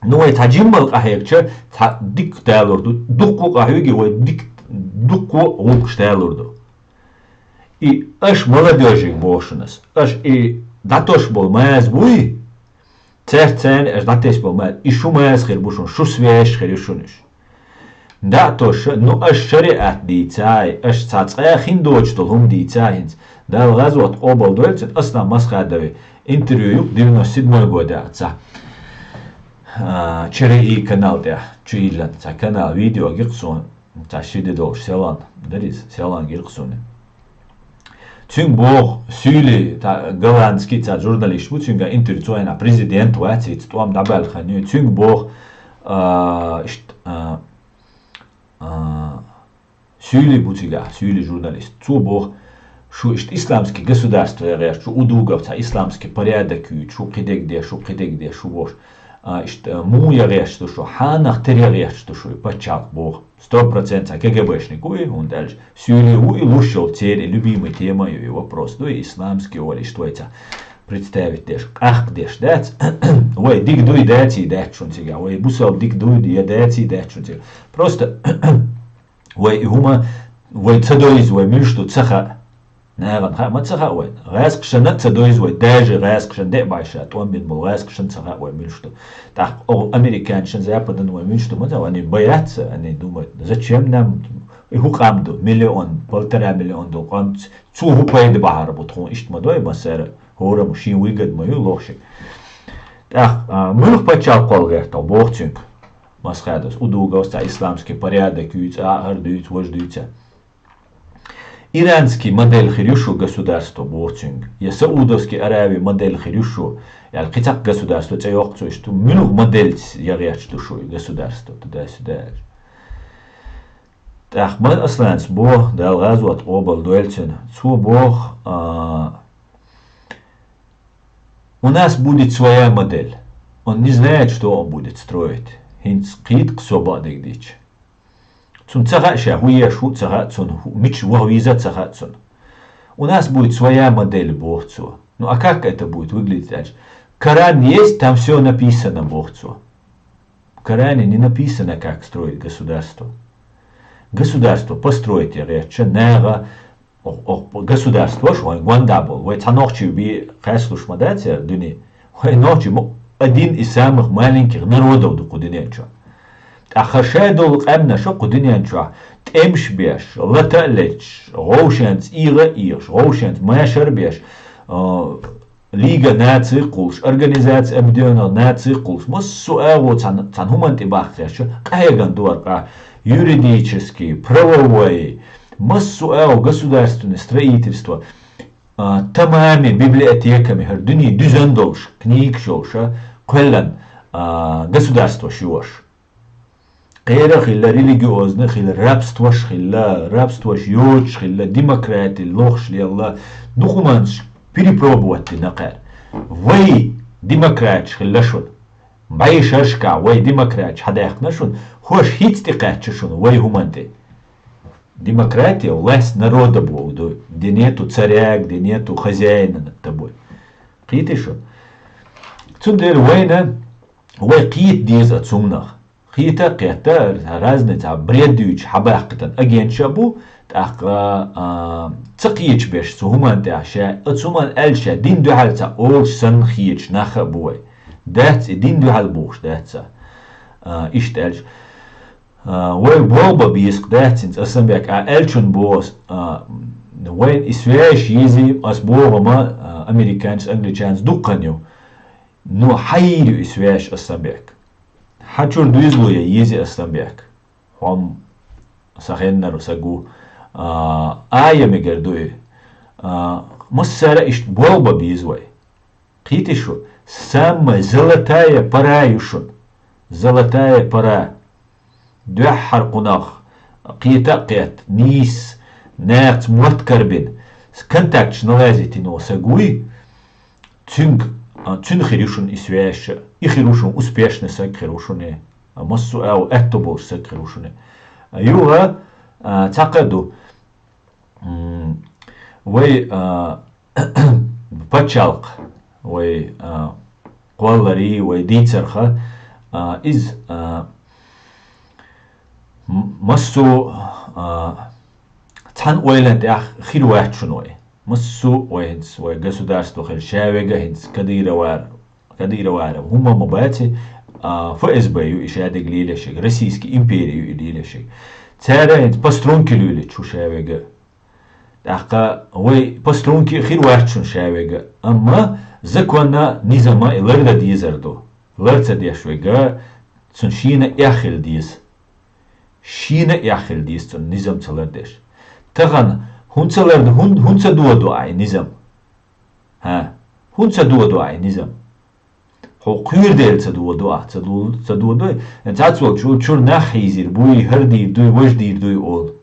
ну и таджимал кахекча дик тайлорду дуку кахеги вай дик дуку ухш тайлорду и аш молодежик бошунас аш и датош бол маз буй церцен аш датеш бол маз и шу маз хир бушун шу свеш хир шуниш датош ну аш шариат дицай аш цацая хиндоч толум дицайнс дал газот обал дольцен асна масхадави интервью 97 года отца череи канал да чуилан та канал видео гирксон та шиде долш селан дарис селан гирксон Цюнг бог сюли та голландский та журналист бу цюнга интервью на президент вацит туам дабал ханю цюнг бог сюли бутига сюли журналист цу бог шу исламский государство яр шу удугов та исламский порядок шу кидегде шу бош му яр шу ханах теряр шу пачак бог 100% КГБшник он дальше сюли и лушил теперь любимой темой и вопрос ну исламский или что это представить деш ах деш дать ой дик дуй дати дать шун сега ой бусал дик дуй я дати дать шун сега просто ой хума ой цадоиз ой мишто цаха نعم ما تسخاوين غاسق شنة تدويز وداجي غاسق شن ده بايشة توان بين مل غاسق شن تسخاوين ملشتو تاق أو أمريكان شن زيابدن وملشتو ماذا واني بيات أني دوما زاتشيم نام هو قامدو مليون بالترا مليون دو قام تسو هو بايد بحر بطخون إشت مدوي مسار هورا مشين ويقد ما يلوخشي تاق ملوخ بچال قول غيرتو بوختينك مسخادس удугос та исламский порядок юйц ахардуйц вождуйца Иранский модель хирюшу государства борчинг. Я Саудовский Аравии модель хирюшу. Я алкитак государство цеёхцу, что минух модель ягач душу государство туда-сюда. Так, мы асланс бог дал газу от обал дуэльцин. Цу бог у нас будет своя модель. Он не знает, что он будет строить. Хинц кит к собадик дичь. Цун цагаша хуя шу цагацун мич вовиза цагацун. У нас будет своя модель богцу. Ну а как это будет выглядеть дальше? Коран есть, там все написано богцу. В Коране не написано, как строить государство. Государство построить речь нега государство шо гвандабл. Вы танохчи би хайслуш мадатя дуни وي نوتي один из самых маленьких народов до Кудиненча. А хашедол قمنا شو Кудиненча تمش بيش لا تقلش غوشنز إيغ غوشنز ما شر بيش Liga Nazi Kulsch, Organisation Emdöner Nazi Kulsch, muss so zan humant ibachreche, кайган дорка, юридически, правовой, массу государственное строительство, тамами библиотеками, дни дюзендолш, книг шолша, кэллан государство шиош. Кэра хилла религиозно, хилла рабство шьёч, хилла демократия, лохш ли Аллах, духуманш, перепробовать нақар. Вай демократ хиллашун. Бай шашка вай демократ хадах нашун. Хош хитстикат шун вай хуманты. Демократия власть народа буду. Где нету царя, где нету хозяина над тобой. Қиты шун. Цундер вайна вай қит диз ацумнах. Қита қита разница бредуч хабахтан агент шабу. تقيش بيش سهومان تعشى اتسومان ألشى دين دو حالتا أول سن خيش نخا بوي دات دين دو حال بوش داتسا إشت ألش وين بوالبا بيسق داتسنس أسن بيك ألشن بوس وين إسواش يزي أسبوه ما أمريكانس أنجليشانس دوقنيو نو حيريو إسواش أسن بيك حچور دويزلو يزي أسن بيك هم سخيننا رساقو آية مقردوي مسارة إشت بوالبا بيزوي قيتي شو سامة زلتاية برايوشن زلتاية برا دوحر قناخ قيتا قيت نيس ناقت موت كربين كنتاكتش نلازيتي نو ساقوي تنگ خيروشن إسواش إخيروشن أسبيشن ساق خيروشن مسو أو أتبوش ساق خيروشن أيوها تعقدوا وي بتشالق وي قوالري وي ديتسرخة إز مسو تان ويلند أخ خير واحد شنوي مسو وينس وي государство خير شاوية هنس كدير وار هما مباتي ФСБ إشادة قليلة شيء روسيسكي إمبيريو قليلة شيء ترى هنس باسترونكي لولي شو شاوية أحقا وي باسترونكي خير واحد شون شاوية أما زكوانا نظام إلرد ديزردو لرد ديشوية سن شينا يأخل ديز شينا يأخل ديز سن نظام تلردش تغن هون دو أي نظام ها هون دو أي نظام هو قير ديل تدو انت عطوك شو نحيزير بوي هردير دوي وجدير دوي أول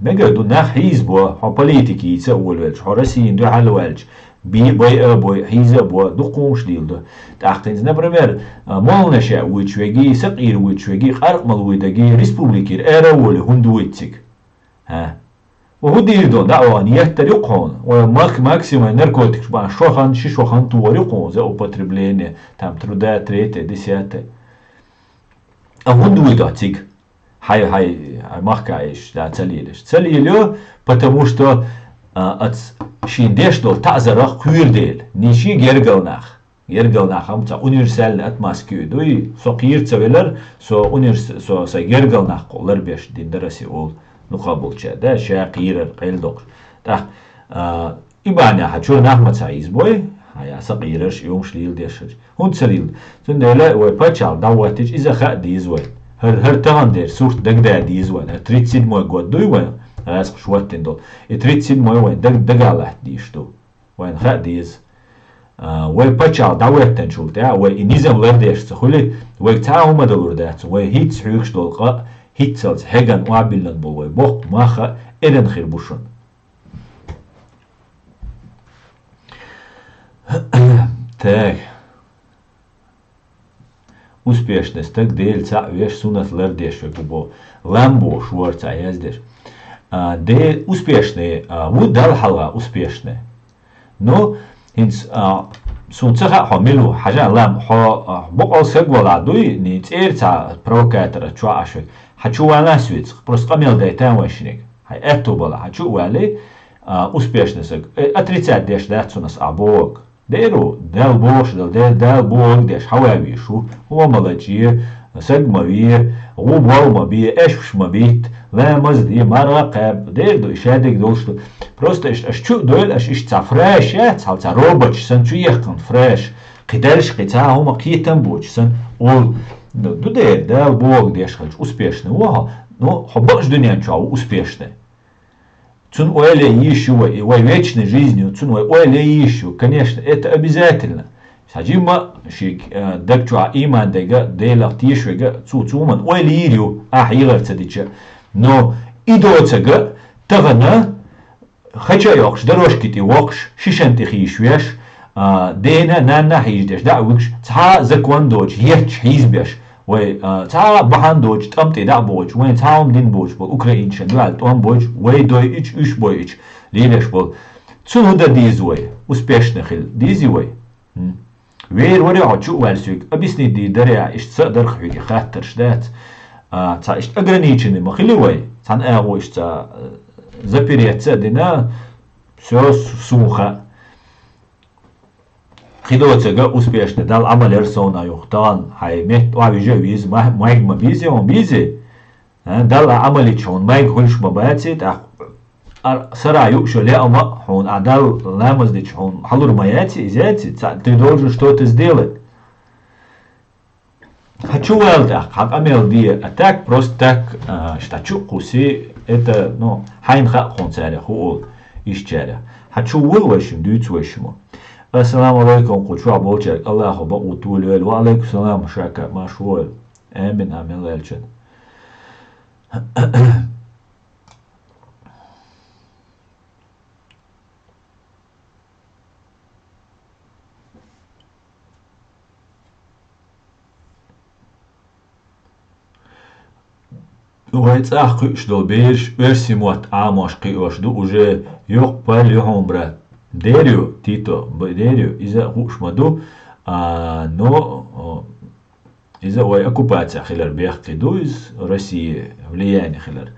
مگر دو نحيز بوا هو بوليتيكي تسأول والج هو رسين دو حل والج بوي حيزة بوا دو قومش ديل دو تحقينز نبرمير مال نشاء ويتشوغي سقير ويتشوغي خارق مالويداقي ريسبوبليكير ايرا وولي هندو ويتسك ها وهو دير دون دعوان يحترقون وماكسيما ناركوتكس بان شوخان توريقون زي употребление там труда третье десятое هندو ويداتسك هاي مахкаиш да целилё потому что от шиндеш дол тазарах кюрдел ниши гергалнах амца универсальный атмаскю дуй соқир цавелер со гергалнах қолар беш диндераси ол نقابلچه ده شاقير قيلدوق ده إبانة حجور نحمة سعيز بوي هيا سقيرش يوم شليل ديشج هون سليل تندلا ويباتشال دعواتج إذا خا ديز وين هر تغن دير سورت دقدا ديز وين تريتسيد موي قد دوي وين راسق شواتين دول تريتسيد موي وين دقالة ديشتو وين خا ديز ويباتشال دعواتن شولتا وي نيزم لرديش تخولي ويكتاو مدلور دات وي هيت سحيوكش دول هيتسلز هجن وعبيلن بوي بوق ماخا إرن خير بوشون так успешность так дельца веш сунат лердеш векубо ламбо шворца яздеш де успешные вот дал хала успешные но инс сунцха хамилу хажа лам хо бокол сегвала дуй ни церца провокатора чуашвек хочу валасвиц просто камел дайтан вашник хай это было хочу вали успешность отрицать деш датсунас абок ديرو دال بوش دال بوغ ديش حواوي شو هو ملاجيه سجما بيه غوب والما بيه ايش ما بيت لا مزدي مراقب دير دو اشادك دولشتو просто اشتو دول اش تاع فريش يا تاع روبوتش سن شو يخن فريش قدرش قتا هما قيتن بوش سن ол до дал Бог дешхалч успешный оха но хобаш дуньян чау успешный цун ойле ищу и вечной жизнью цун ойле ищу конечно это обязательно саджима шик дакчуа иман дега дела тишвега цуман ойле ирю ахилар цадича но идоцага тагана хача йокш дорожки ти вокш шишанти хишвеш دينا نانا حيجدش دعوكش تا زكوان دوج يرش حيزبش و تا بحان دوج تمتي دع بوج وين تاهم دين بوج بول اوكراين شندوال توان بوج وي دوي ايش ايش بوي ايش ليلش بول цун هدا ديزوي успешный хил ديزوي وير وري عچو والسوق ابيسني دي دريا ايش تصدر خفيك خاطر شدات تا ايش ограниченный махили وي تان اغو ايش تا запереться дина всё сухо خدوتسجا успешно дал амалер сона юхтан хаймет вавиже виз майг мабизи он бизи дал амали чон майг хулш мабатит сараю шоле ама он адал ламазди чон халур маяти изяти ты должен что-то сделать хочу велда как амел ди атак просто так штачу куси это ну хайнха концере хул ишчере хочу вылвашим дюцвашимо السلام عليكم قلت بولشك الله بقول له وعليكم السلام شاكا مشغول امين امين لالجن وهيتصاح قيش دول بيش ارسي موت عاموش قيوش دو уже يقبل يهمبرا Дерю, Тито, Дерю, из-за Хушмаду, но из-за оккупации Хилер Бехкиду из России, влияние Хилер.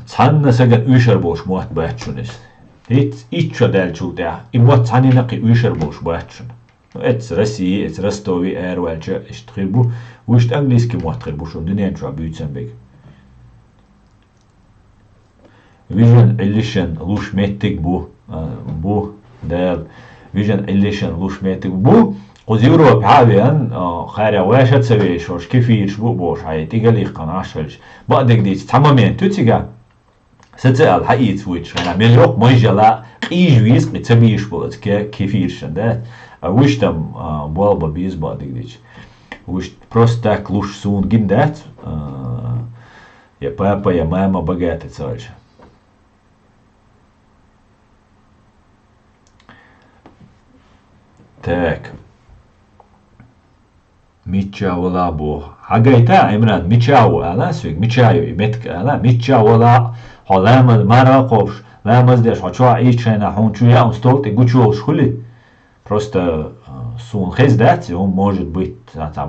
Цанна саган Уишер Бош Муат Бачунис. Итчо дальчу да, и вот Цанина ки Уишер Бош Бачун. Это Россия, это Ростови, Эрвальча, Иштрибу, Уишт английский Муат Трибу, шум дуньян чуа Бюценбек. Vision Illusion لوش ميتك بو دال Vision Illusion لوش ميتك بو قزيرو بحابي خارع واشا تسوي شوش كيفيش بوش هاي تيجالي قناشلش بعدك ديش تمامين توتيجا ستسأل حقيقة ويتش أنا ملوك مجلا إيجويس قتبيش بولت كيفيش ده وش تم بالبا بيز بعدك ديش وش просто لوش سون جندات يا بابا يا ماما بقات تسوي Так. Мичау лабо. Хагайта имран мичау ала свиг мичаю и метка ала мичау ла халама мара қобш ламаз деш хачуа ичена хунчу я он столт и гучу шхули. Просто сун хездат, он может быть,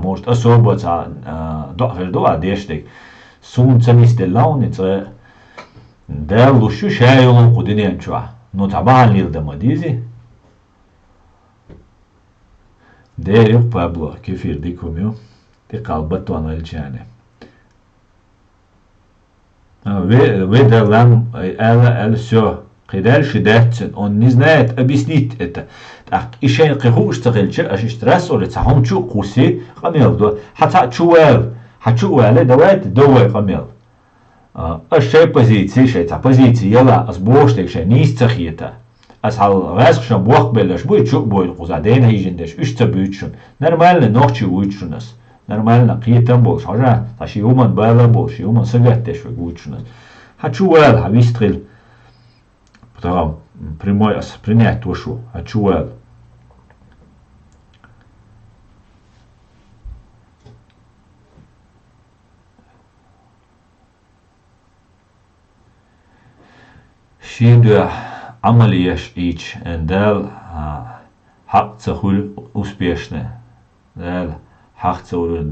может особо до одежды. Сун цамисте лауница да лушу шаюлун кудинен чуа. Но табан лил дамадизи. ديريق بابلو كيفير ديكوميو دي قلبتو انا الجاني ويدا لام الا السو قدر شداتن он не знает объяснить это так ишен قهوش تغلچ اش اشتراس ولا تاهم چو قوسي قميل دو حتى چوال حچوال دوات دوي قميل اشي позиции شي تا позиции يلا اسبوشتك شي نيستخيتا Асхал вайскшан буах белаш буй чук буй кузаден хижиндеш ишта бючун нормально нохчи уйчунас нормально қиетан болш хажа таши уман байла болш уман сагаттеш уйчунас хочу вал хавистрил потом прямой принять тушу хочу вал шидуя عمليش إيش دال حق تقول успешно دال حق تقول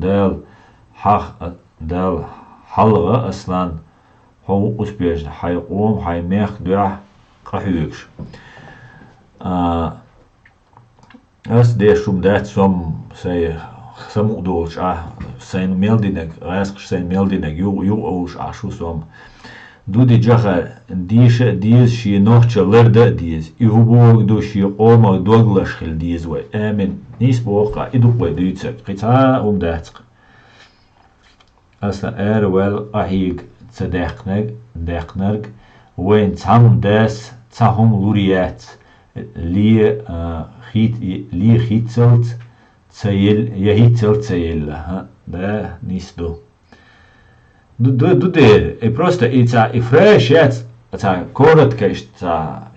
دال حلقة أصلا هو успешно حيقوم حيميخ دع قحيوكش As dešum dēt som sei samudolš sein meldineg, räsk sein meldineg, ju olš šu som. Dudi jaha diše dies šie nohče lerde dies, I hubog du šie olma doglašhel dies vai, emin nis boqa idu vai duycek, qita dētsk. Asna wel ahig ca deknerg, wain tam des tahum luriat, li hitzelt цаил, я hitzel цаил, да, nis du. Du der, просто и fresh jetzt, коротко,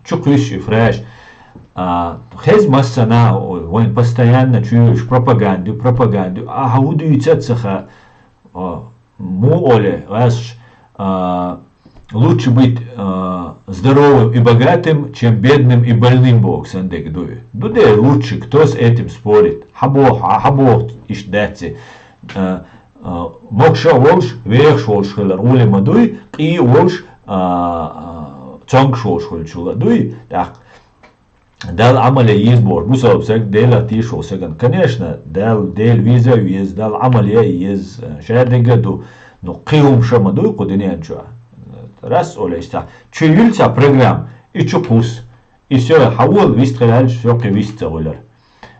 чуквиш и fresh. Хез массана, вон постоянно чуешь пропаганду, удуется моле, лучше быть здоровым и богатым, чем бедным и больным, Бог сандек дует. Дуде лучше, кто с этим спорит. Хабох ишдати. Мокша волш, вех шолш хелар уле мадуй, и волш цонг шолш хелчула дуй. Так. Дал амале избор, мусал всег дела тишо сеган. Конечно, дал виза есть, дал амале есть шадегаду, но қиум шамадуй кудинен чуа. Раз олешта, чуюльца программ, и чукус, и все, хавул вистреляль, все кивистреляль.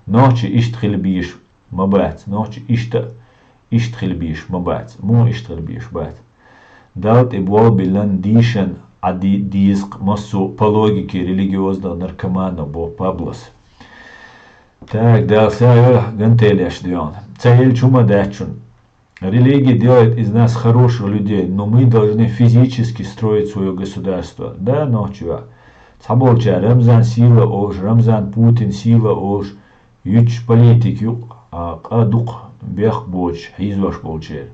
Ночи иштхил биш, мабат, ночи иштхил биш, мабат, му иштхил биш, бат. Далт и бол билан дишен, диск, массу по логике религиозного наркомана, бо паблос. Так, дал ся гантелеш дион. Цель чума дачун. Религия делает из нас хороших людей, но мы должны физически строить свое государство. Да, ночью. Цаболча, Рамзан сила ож, Рамзан Путин сила ож, юч политик, адук бех боч, хизваш болчер.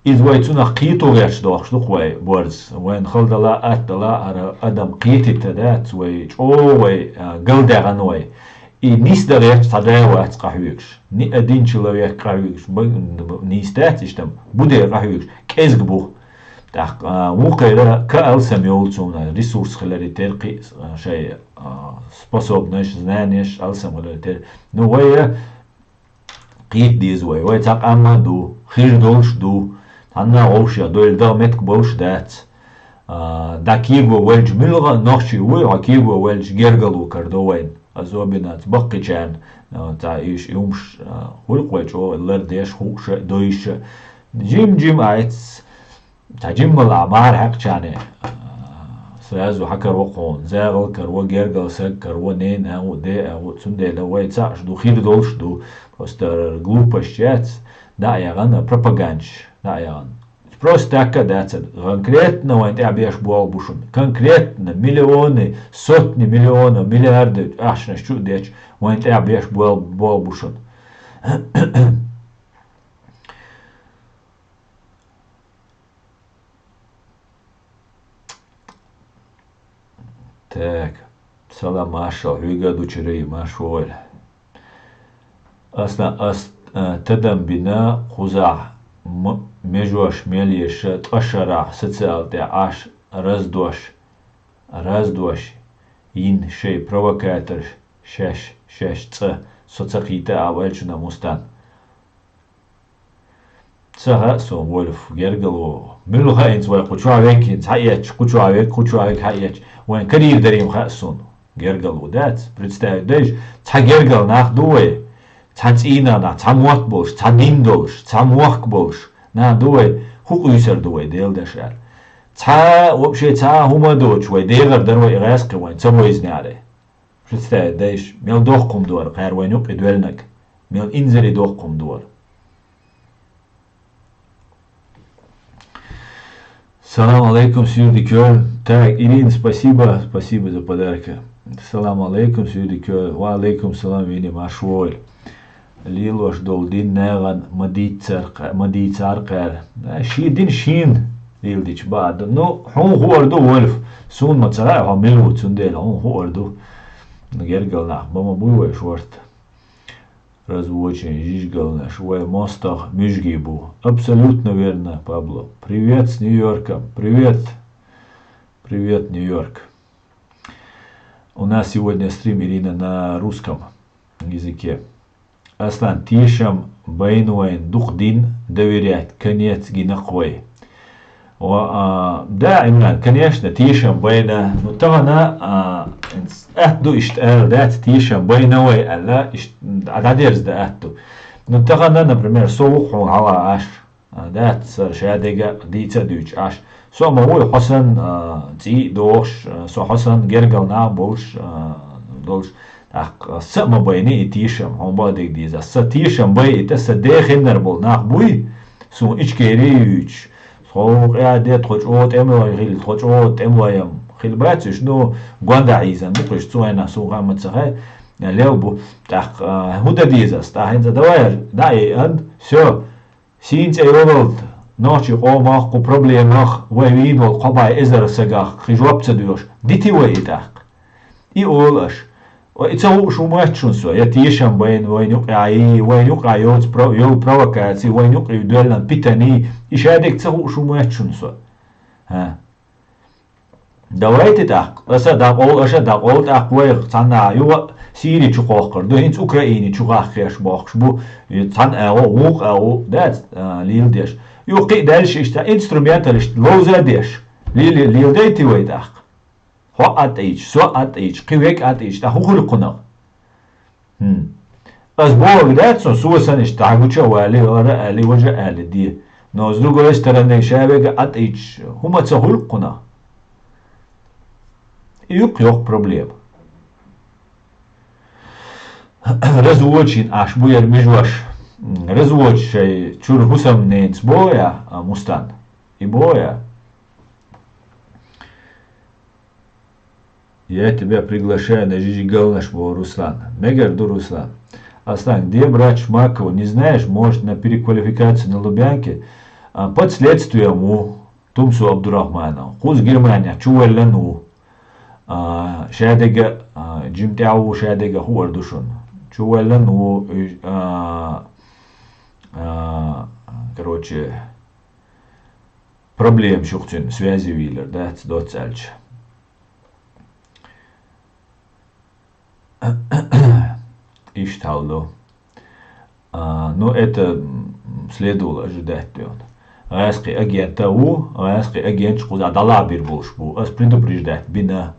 Из вайцуна қиту верш доқштуқ вай борз, вайн халдала аттала адам қити тадат вай, вай галдаган вай. И nis дарек садева цахвикш. Ни один человек кахвикш, не статиш там, буде кахвикш, кезгбух. Так, мукайра каал самиолцуна, ресурс хлари терки, шей способность, знаешь, алсам хлари тер. Ну, вая қит диз вай так амаду, хирдолш ду, танна олша, дойлда метк болш дат. Да киго велж милга, нохчи уй, а киго велж гергалу кардовайн. Особенно бакичан, та иш юмш хулквечо лердеш хукш доиш джим айц та джиммал амар хакчане сразу хакар вقون زاغل كرو гергал сек كرو нен ау де ау цунде лавай цаш ду хир долш ду просто глупость да яган пропаганч да яган просто так да конкретно вот я беш болбушун конкретно миллионы сотни миллионов миллиарды аш на что деч вот я беш болбушун так салам маша хюга дучерей машоль асна тадам бина хуза межуаш мелиеш ташара социалте аш раздош ин шей провокатор шеш ц соцакита авальчуна мустан цага сон вольф гергалу милхайнс вай кучуавекин цаеч кучуавек хаеч ван карир дарим хасон гергалу дат представь дэж ца гергал нах дуе ца цина на ца муат болш ца диндолш ца муак болш на дуе хуқуйсер дуе делдашар ца вообще ца хумадоч вай дегар дарвай гаск вай ца войзняре представь дэж мел дохкум дуар қайр вайнук идвелнак мел инзери дохкум дуар. Салам алейкум, Сюрдикёр. Так, Ирин, спасибо за подарки. Салам алейкум, Сюрдикёр. Ва алейкум салам, вини машволь. Лилош долдин неган мадицар кэр. Шидин шин лилдич бад. Ну, хун хуарду вольф. Сун мацара ха милу цундел хун хуарду. Гергал нах бама буй шорт. Разводчик жижгал наш вай мостах мижгибу. Абсолютно верно, Пабло. Привет с Нью-Йорка. Привет, Нью-Йорк. У нас сегодня стрим, Ирина, на русском языке. Аслан, тишам байнуайн духдин доверять, конец гинахвой. Да, Имран, конечно, тишам байна, но то она أهدو اشتغل دات تيشن بينوي ألا عدديرز ده أهدو نتغنى نبرمير سوق على عش دات شادقة ديتا دوش عش سو ما هو حسن تي دوش سو حسن جرجل نابوش دوش سما بيني تيشم هم بعدك ديزا س تيشم بي تس داخل نربل ناقبوي سو إيش كيريوش سوق قاعدة تخوت أموي غير تخوت أمويم خلبات شنو غوندا عيزن بقش تسوينا سوغا متسخي ليوبو تاق هودا ديزاس تا هنزا دواير داي ان سو سينز ايرولد نوشي قوما قو بروبليمخ وين ول قباي ازر سغاخ خجوب تديوش ديتي وي تاق اي اولش ويتسو شو ماتشون سو يتيشم وين يقعي وين يقعي يول بروفوكاسي وين يقعي دولن بيتاني يشادك تسو شو ماتشون سو ها давайте так, аса да ол так вайх цана юга Сирия чухохкар, до хинц Украине чухахкеш бахш бу цан ао уг ао дат лил деш. Ю қи дальше ишта инструменталиш лоза деш. Лил дейти вай так. Хо атич, со атич, қивек атич, та хухул қунақ. Аз бог дат сон суасан ишта гуча вали ара али важа али ди. Но с другой стороны шабега атич, хума цахул қунақ. Yok problem. Razvočin aš bujer mižvaš. Razvočaj čur husam nec boja mustan. I boja. Я тебя приглашаю на Жижигалнашву, Руслан. Мегарду, Руслан. Аслан, где брать Шмакову? Не знаешь, может на переквалификацию на Лубянке? Под следствием у Тумсу Абдурахмана. Хуз Германия, чувалану. شادقة جمتعو شادقة هو أردوشون чувален у короче проблем шухтин связи вилер да доцальч ишталдо но это следовало ожидать он Раски агента раски агент шкуза дала бир болшбу ас предупреждать бина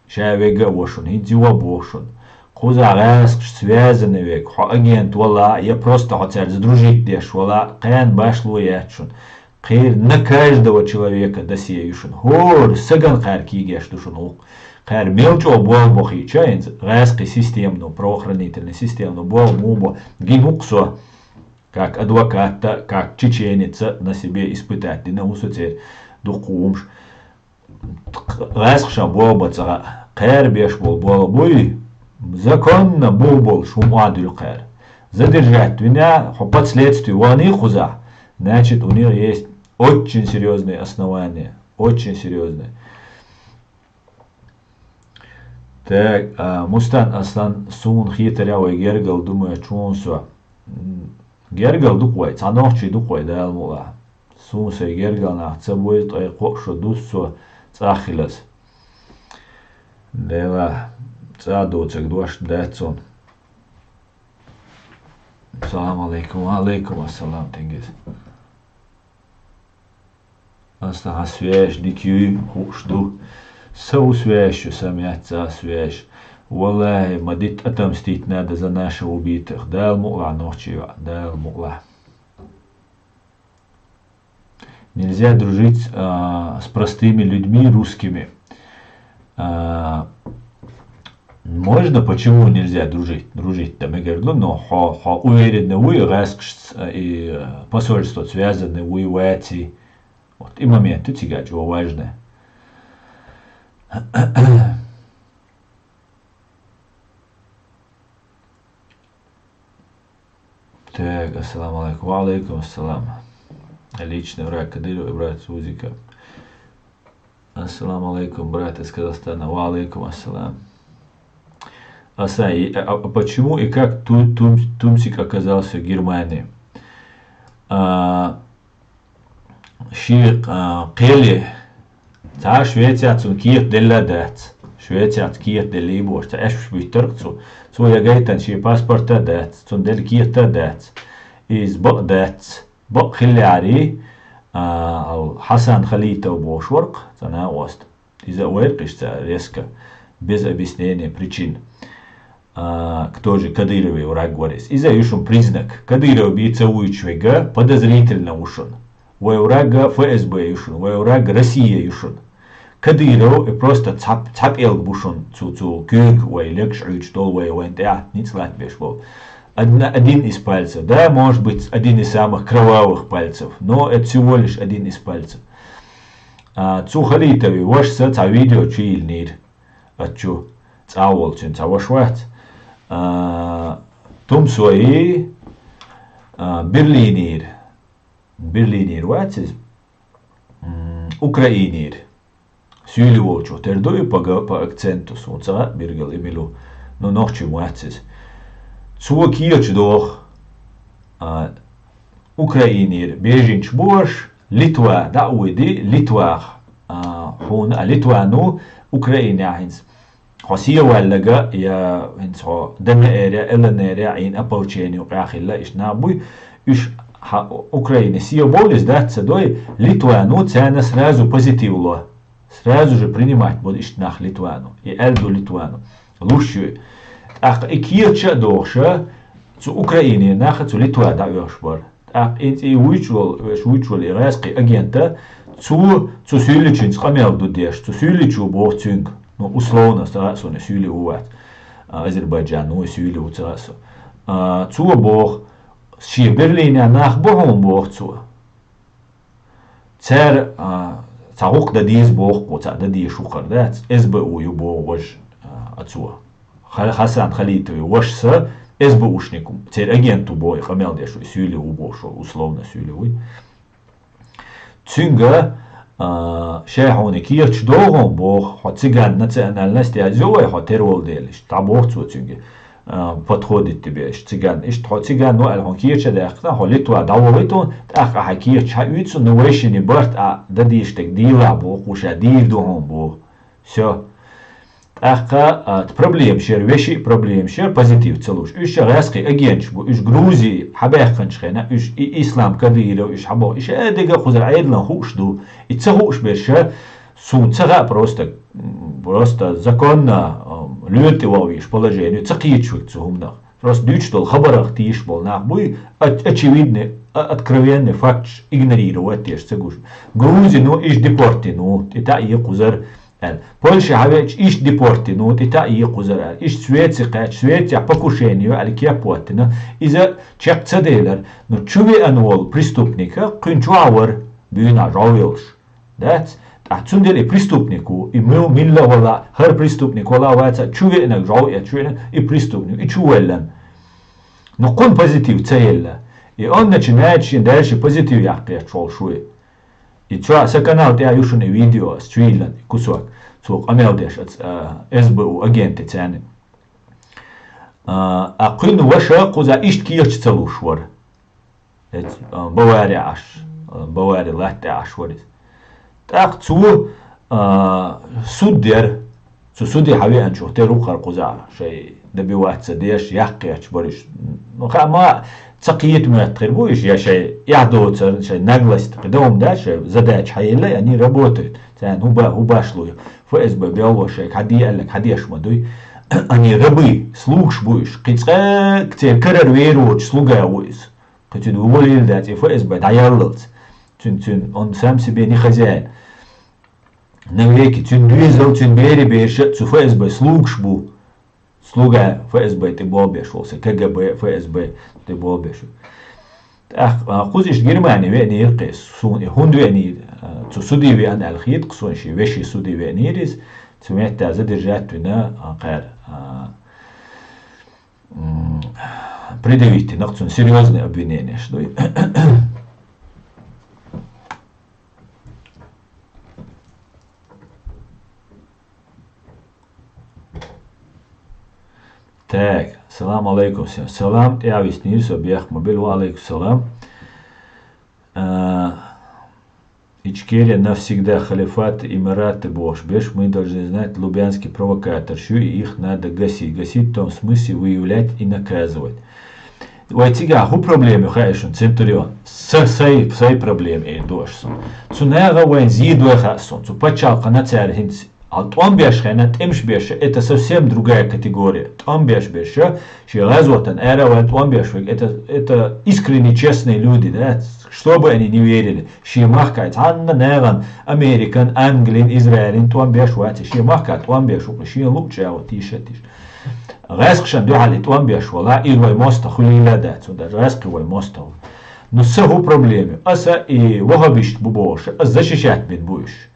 шавега вошун хинтива бошун куза раск связанный век агент вала я просто хотел задружить деш вала каян башлу ячун қир на каждого человека досеюшун хор саган қар кигеш душун қар мелчо бол бохи чайнз раски системно правоохранительной системно бол мубо гинуксо как адвоката, как чеченица на себе испытать. Дина усуцер духумш. Расхша болбацара. Кэр беш болбой. Законно бол шумадул кэр. Задержать меня под следствие ваны хуза. Значит, у них есть очень серьезные основания. Очень серьезные. Так, Мустан Аслан Сун хитрявый гергал, думаю, чунсу. Гергал дуквай, цанохчи дуквай дайлмула. Сунсай гергал на цабует ай қоқшу дуссу цахилас. Дела цадуцек дуаш дайцон. Салам алейкум, алейкум ассалам тенгиз. Астага свеж дикью хушду. Сау свеж, самяца свеж. والله ما ديت أتمستيت نادا за наших убитых. Дал мула ночью, дал мула. Нельзя дружить с простыми людьми русскими. Можно, почему нельзя дружить? Дружить-то мы говорим, но уверенно вы, раз и посольство связаны, вы вати. Вот и моменты тягач, важное. Так, ассаламу алейкум, ва алейкум ассалам. Личный враг Кадырова и брат Сузика. Ассаламу алейкум, брат из Казахстана, ва алейкум ассалам. Асай, а почему и как Тумсик оказался в Германии? Шир Кели, та Швеция цункир делла дат. Šveicē kiet delībos, tā es švitark, so ja gaitan šī pasporta dēc, un del kieta dēc. Iz baq dēc, baq khilari, أو حسن خليته وبوشورق تنا وست إذا ويرقش резко без объяснения причин кто же Кадыровый враг говорит из-за юшун признак Кадыров бийца уйчвега подозрительно ушун вой врага ФСБ юшун вой враг Россия юшун Кадыров просто цап элг бушун цу кюк вой лекш уйчтол вой вэнтя ницлат бешбол один из пальцев, да, может быть один из самых кровавых пальцев, но это всего лишь один из пальцев. Цухалитови, ваш ца видео чильнир, отчу цаволчин цавашват, тум свои берлинир ватис, украинир, сюли волчу, тердую по акценту сунца биргал имелу, но ночью ватис. Цу киоч дох Украинир бежинч бош Литва да уйди Литвах хун Литвану Украина хинс خاصية ولا يا هنس دم اريا إلا نريا عين أبوتشيني وقاخلا إيش نابوي إيش Украина сия болезнь да цедой Литвану цена сразу позитивно сразу же принимать вот иш нах Литвану и эльду Литвану лучше ах икияча доша цу Украине нах цу Литва да ёшбар ах инти уйчвол ирайски агента цу сюличин скамел дудеш цу сюличу бохцинг ну условно сразу не сюли уват Азербайджан ну сюли уцасу цу бох ши Берлине нах бохом бохцу цер цаук да диз бох коца да ди шухар да СБУ ю бох вож отцу Хасан Халитовый вожса СБУшнику, цер агенту бой, хамел дешу, сюли убошу, условно сюли уй. Цюнга, шайхони кирч долгон бог, хо цыган национальности азёвай, хо тервол делиш, та бог цу цюнги, подходит тебе, цыган, иш хо цыган, ну алхон кирча дехна, хо литва давовитон, ах аха кирч, ха уйцу новейшини барт, а дадиштек дила бог, уша див дохон бог, все. Ахка проблем шер вещи проблем шер позитив целуш үш раски агенч бу үш Грузии хабаххан шхена үш ислам кадиро үш хабо иш эдега хузар айдлан хушду и цахуш берша сунцага просто законно люди вовиш положение цакичук цумна просто дючтол хабарах тиш бол нах буй очевидный откровенный факт игнорировать теш цагуш Грузия ну иш депортину и та и хузар Польша хавеч иш депортину ита и кузара иш Швеция покушению аликия потина иза чек цаделер но чуви анвол преступника кынчуавар бюна жавилш дат цундели преступнику и милла вала хар преступник вала ваца чуви на жав я чуви и преступник и чувеллан но кон позитив цаелла и он начинает дальше позитив яхтя чол шуи и чё саканал те аюшуны видео стрилан кусок цук амелдеш СБУ агенты цяны а кын ваша куза ишт кирч целушвар Бавария латте ашварис так цу суддер судди хави анчу терухар куза шей дабиват цадеш яхкяч бориш ну хама цакиет муатрибуиш я шей яхдоцер шей наглость придом дальше задач хайла они работают цян убашлую ФСБ белошек хади алек хадиш мадуй они рабы слугш буиш кицэ кцер карар веруч слуга уис кцэн уволили дать ФСБ даяллц цун он сам себе не хозяин навеки цун двизал цун бери бешет цу ФСБ слугш бу слуга ФСБ ты болбешился КГБ ФСБ ты болбешу خذش Германия وين يرقص سون هند وين تسودي وين الخيط قصون شيء وشي سودي وين يريز سمعت تازد رجعت ونا قار предъявите нахцун серьезные обвинения что Так, салам алейкум всем. Салам, я веснир, собьях мобиль, алейкум салам. Ички Ичкерия навсегда халифат, Эмираты бош беш, мы должны знать, лубянский провокатор, что их надо гасить. Гасить в том смысле выявлять и наказывать. Вайтига, ху проблемы хайшун, Центурион, свои проблемы и дошсон. Цунега вайн зидуя хасон, цу пачалка на царь хинц. А томбешха на темшбеша это совсем другая категория. Томбешбеша, шилазотан, эра томбешвик, это искренне честные люди, да, что бы они не верили. Шимахкайт, Анна Неван, Американ, Англин, Израилин, томбешвати, шимахкайт, томбешу, шин лучше, а вот тишетиш. Рэскшан дюхали томбешвала, ирвай моста хулила дать, сюда рэскивай моста. Но с его проблемами, аса и вахабишт бубоша, а защищать бит будешь.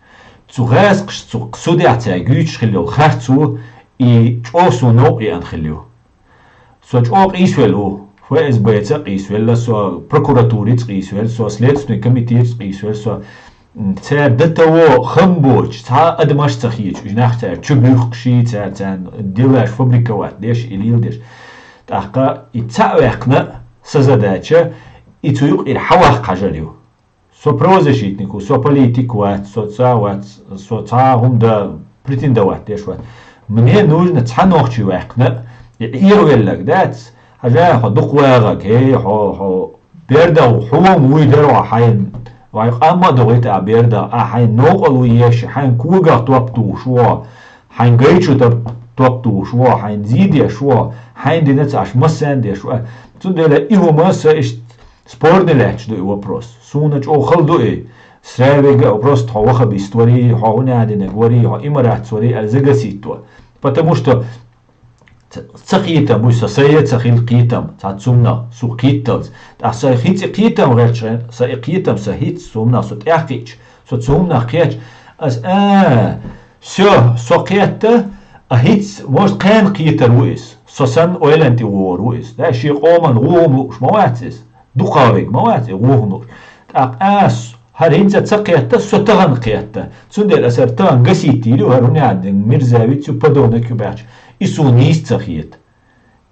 Цугаск судятся гюч хилил харцу и чосу ноги анхилю. Соч ок исвелу, ФСБ исвелла, со прокуратуре исвел, со следственный комитет исвел, со царь до того хамбоч, ца адмаш цахич, жнах царь чубюхши, царь делаешь фабриковать, деш или деш. Така и ца векна со задача и цуюк ир хавах кажалю. Со правозащитнику, со политику, со цагум да претендовать, дешват. Мне нужно цанохчи векна, ирвеллак, дац, хажа ходуквагак, берда хуам уйдерва хайн, вайқамма догита берда, хайн ноqalu еши, хайн куга топту шо, хайн гайчу топту шо, хайн зидя шо, хайн динец аш масан дешва. Цундела его масса спорный лечный вопрос. Сунач охалдуи. Сравега вопрос того истории, хауна один говори, имарат сори, альзагаситва. Потому что цахита муса сая цахил китам, цацумна, сухиталс. А сахит китам речен, сахитам сахит сумна, сот яхич, сот сумна хич. As все, сокета, а хит может кан китар уис. Сосан ойланти уоруис. Да ши оман уомлуш маватис. دقاوق موات غوهنور أقاس هرينزا تسقيتا سوتغن قيتا تسندل أسرتان قسيتي لو هروني عندن مرزاوي تسو بدونا كباش إسونيس تخيت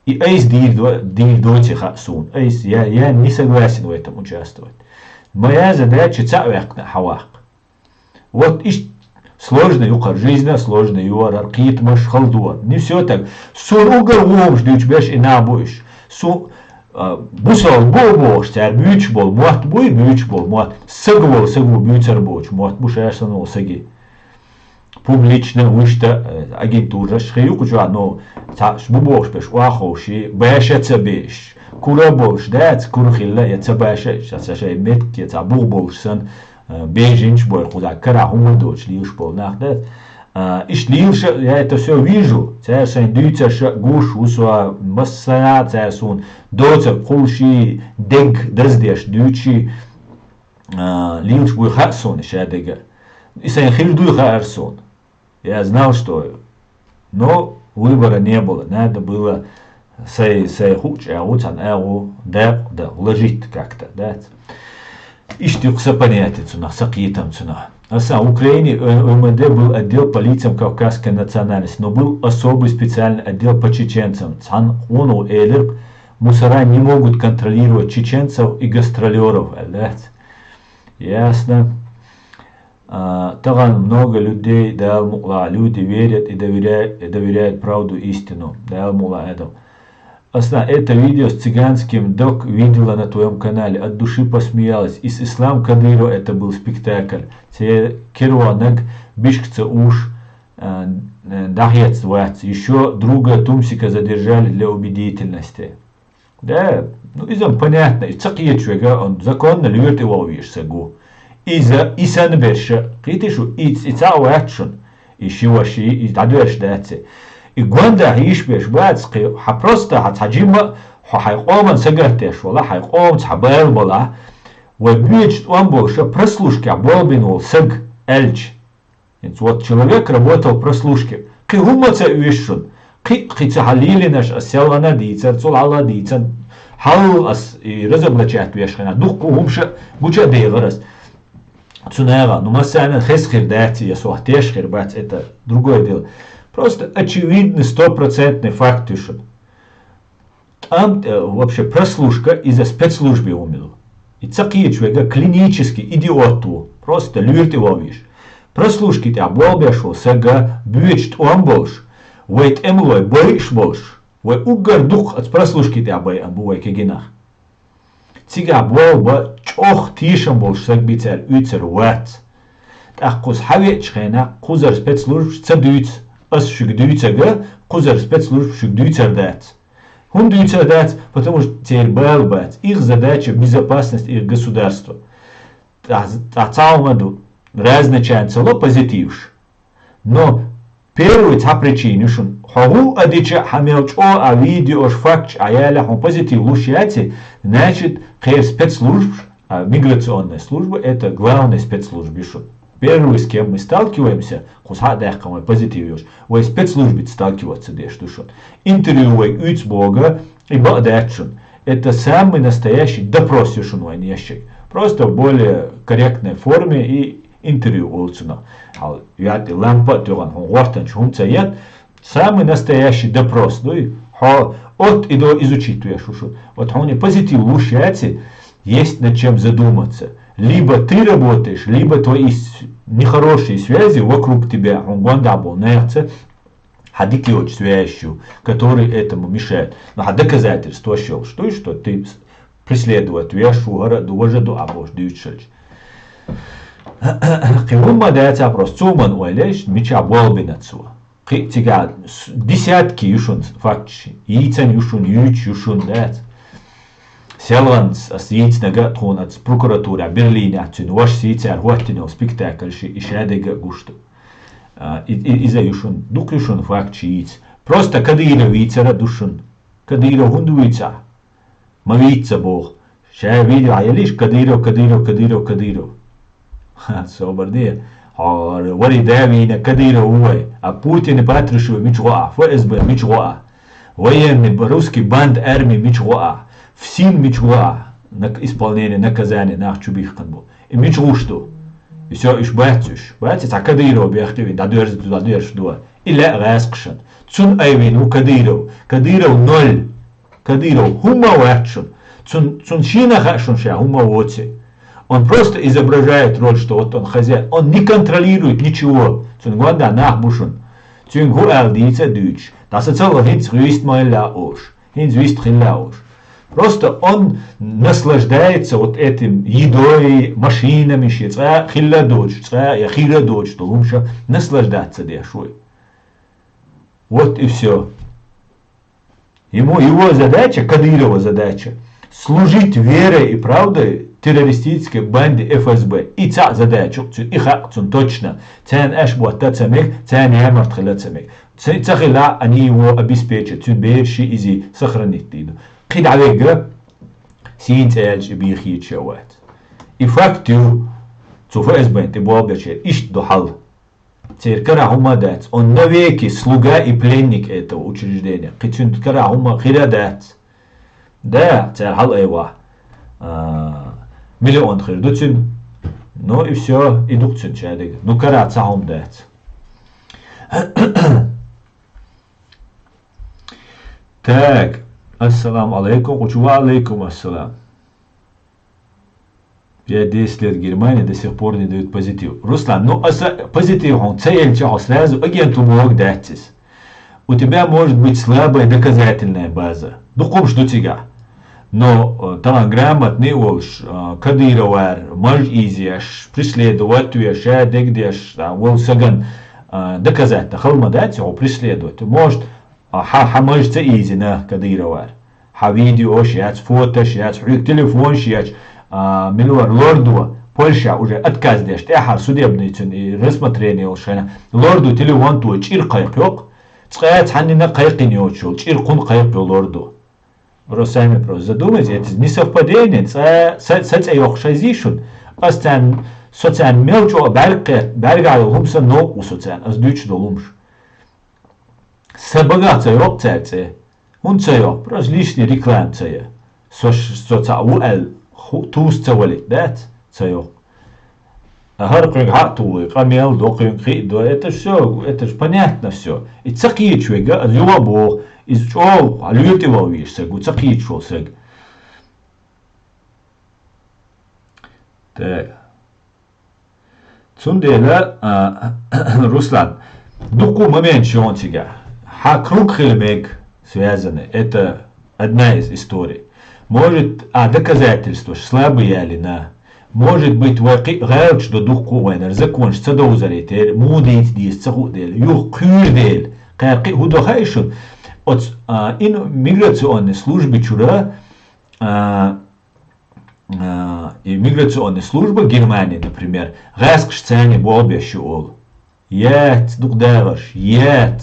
إيس دير دوتي خاسون إيس يا نيسا غواسين ويتا مجاستوت моя задача цавяхна хавах. Вот иш сложно юкар жизнь, сложно юар аркит маш халдуар. Не все так. Суруга вом ждешь беш и набуешь. Бусал бобош, цар büyük bol, muat buy büyük bol, muat сагу büyücer boç, muat bu şersen o саги. Публично вышта агентура шхию куча, но цаш бобош беш уахоши, бэша цабеш, кура бош, дац курхилла я цабэша, шашай метки я цабух болшсан, бежинч бой куда кара хумадоч лиш бол нахдат. Иш лилша, я это все вижу. Царь сын дюйцерша гуш усуа массана царь сун доцер кулши дег даздеш дюйчи лилш буй хасун шадега. И сын хильдуй харсон. Я знал, что, но выбора не было. Надо было сей хуч, уцан да уложить как-то, да. Иш тюкса понятие цуна, сакитам цуна. В Украине МВД был отдел по лицам кавказской национальности, но был особый специальный отдел по чеченцам. Цан-Уну Элер мусора не могут контролировать чеченцев и гастролеров. Ясно. Таган много людей дал мула. Люди верят и доверяют правду истину. Дал мула Эдам. Это видео с цыганским док видела на твоем канале, от души посмеялась. И с Ислам Кадырова это был спектакль. Те керуанак бишкца уж дахьяц вац. Еще друга Тумсика задержали для убедительности. Да, ну изам понятно. И цакиет чвега, он законно люет его виш сагу. И сан берша, критишу, и цауачун, и шиваши, и тадуэш даци. И гонда хишбеш бацки, просто хатхаджима, хайқоман сагартеш, вала хайқом цхабэл была, вебьюч он больше прослушки, а болбинул саг эльч. Вот человек работал прослушки. Ки гумаца вишун, ки халили наш асялана дийцер, цул алла дийцер, хал ас и разоблачать вешхана, духку гумша гуча дейгарас. Цунега, ну масяна хесхир дати, я суахтешхир бац, это другое дело. Просто очевидный, стопроцентный факт, что там вообще прослушка из-за спецслужбы умела. И такие человека клинически идиоту, Просто люртивовиш. Прослушките болбешо сага бючт омболш. Вейт эмлой бойш больш. Вей угар дух от прослушките абай абуай кегинах. Цига болба чох тишам больш саг бицер үцер ват. Тахкус хавич хена кузар спецслужб цадуц. Ас шугдуцага кузар спецслужб шугдуцер дат. Он дуцер дат, потому что теперь болбат. Их задача безопасность их государства. Тацаумаду разначает цело позитивш. Но первую причину, что хаву адича хамелчо а видео факт аяля хом позитив лушяти, значит, спецслужб, миграционная служба это главная спецслужба. Первый, с кем мы сталкиваемся, хусадахкам позитивш, вы спецслужбы сталкиваться дешдушон. Интервью уйц Бога и бадачун. Это самый настоящий допрос ящик. Просто в более корректной форме и интервью олцуна. Яти лампа тюган хуартан чумцаят самый настоящий допрос. Ну и от и до изучить туяшушун. Вот он позитив лушяти есть над чем задуматься. Либо ты работаешь, либо твои нехорошие связи вокруг тебя. Он гуандабл нерце. Хадики очень связью, который этому мешает. Но доказательство что ты преследовать вяшу городу вожаду абош дючель. Кивумма дается вопрос цуман уэлеш меча болбинацу. Тига десятки юшун факчи, яйцан юшун юшун дает. Селванс с яйцнага тхун от прокуратура Берлине отцун ваш яйцар хуаттинел спектакль ши ишадега гушту. Иза юшун дук юшун факчи яйц. Просто кадира яйцара душун. Кадира хунду яйца. Мавица Бог. Ша видео аялиш кадиров. Собордия. Вари давина кадиров уай. А Путин Патрушев мичуа. ФСБ мичуа. Военный русский банд армии мичуа. Всин мичуа. На исполнение наказания нах чубихкан был. И мичу что? И все, иш батюш. Батюш, а кадиров бяхтевин. Дадуэрш дуа. Или раскшан. Цун айвин у кадиров. Кадиров 0. Кадиров хума вачун, цун шина хашун ша хума воци. Он просто изображает роль, что вот он хозяин. Он не контролирует ничего. Цун гванда нахбушун. Цун гу алдица дюч. Das ist so hins rüst mal laoш. Hins rüst laoш. Просто он наслаждается вот этим едой, машинами, хилла дочь, яхира дочь, то лучше наслаждаться дешой. Вот и все. Его задача, Кадырова задача, служить верой и правдой террористической банде ФСБ. И та задача, и хакцун точно. Цен эш буаттацамик, цен ямарт хилацамик. Цахила они его обеспечат, цун бейши изи сохранить тиду. Кидавега синц эльч бихит шават. И факту, цу ФСБ ты буабячер, иш дохал. Церкара хума дать. Он навеки слуга и пленник этого учреждения. Кицун кара хума хира дать. Да, церхал эйва. Миллион хир дуцин. Ну и все, и дуцин чадег. Ну кара цахум дать. Так, ассаламу алейкум. Учува алейкум ассалам. 5-10 лет Германии до сих пор не дают позитив. Руслан, ну позитив он цель сразу агенту мог дать. У тебя может быть слабая доказательная база. Духом что тебя. Но там грамотный волш, кадировар, мож изяш, преследовать уяша, дегдеш, волсаган доказать. Халма дать его преследовать. Может, может изи на кадировар. Видео шиять, фото шиять, телефон шиять. Милуар лорду Польша уже отказ дешт. Эхар судебный и рассмотрение ушена. Лорду телефон ту чир кайпёк. Цхаят ханина кайкин йочул. Чир кун кайпё лорду. Сами просто задумайте, это не совпадение. Сацайох шазишун. Астан социан мелчо бергал хумса но у социан. Аз дюч долумш. Сабагат цайок цайце. Он цайок. Просто лишний реклам цая. Социал эл. Туз валит, да, цайок. Харкин хатуй, камел, докин хидо, это все, это же понятно все. И цакичвега, любо, из чего, люди вовишься, гу цакичвался. Так. Цундела Руслан. Дуку момент шонтига. Круг хилмег связаны. Это одна из историй. Может, доказательства слабые или на. Может быть, غير что дуку война закончится до узаритер, мудить дис цахудел, юхкюрдел, как худо хайшун. От миграционной службы чура иммиграционная служба Германии, например, раскшцане болбящул. Нет, духдаваш, нет.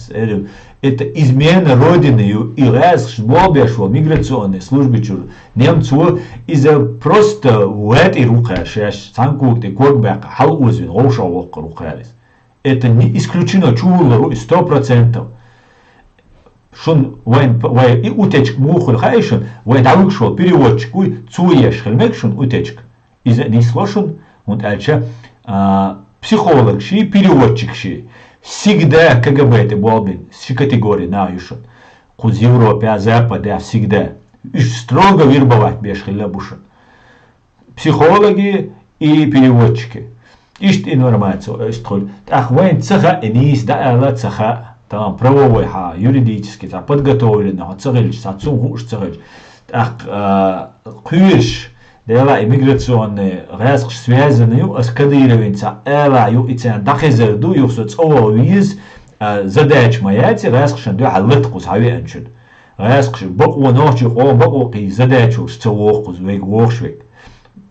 Это измена родины и раскш болбящул миграционной службы чур. Немцу из-за просто в этой рукаше, санкук те когбяк, халузвин, ошавок рукарис. Это не исключено чулу 100%. Шон вайн и утечк мухул хайшон, вайн давыкшол переводчик, уй цуеш хельмекшон утечк. Из-за не слышен, он альча психолог ши, переводчик ши. Всегда КГБ это болбин, с категории на юшон. Куз Европе, Западе, всегда. Строго вербовать бешхилля бушон. Психологи и переводчики. Ишт информацию, ишт ах вайн цаха энис да ала цаха. Там правовой, юридический, подготовленный, царилич, цунгуш царилич. Кюш, дела иммиграционные, резк связанные с кадировинца, эла ю и цен дахезерду, ю соцово виз, задач маяти, резк шанду халыткус хавианчуд. Резк баку ночи, баку ки задачу сцовохкус, век вохшвек.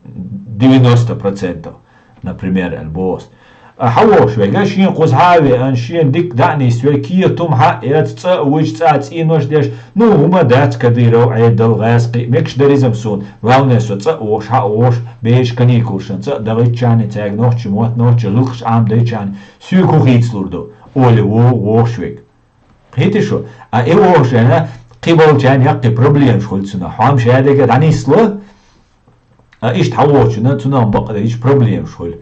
90%, например, альбос. حوش وگاشین قزحاوی انشین دیک دانی سویکیه توم حقیقت تا ویج تا اینوش دیش نو هما دات کدیرو عیدل غاسقی مکش دریزم سون والنسو تا وش حوش بیش کنی کوشن تا دقیق چانی تاگ نوچ موت نوچ لخش عام دی چانی سویکو خیت لردو اولی وش وگ هیتی شو ای وش انا قبل چانی یقی پروبلیم شولتسنا حام شاده که دانی سلو ایش حوش نه تونا بقدر ایش پروبلیم شول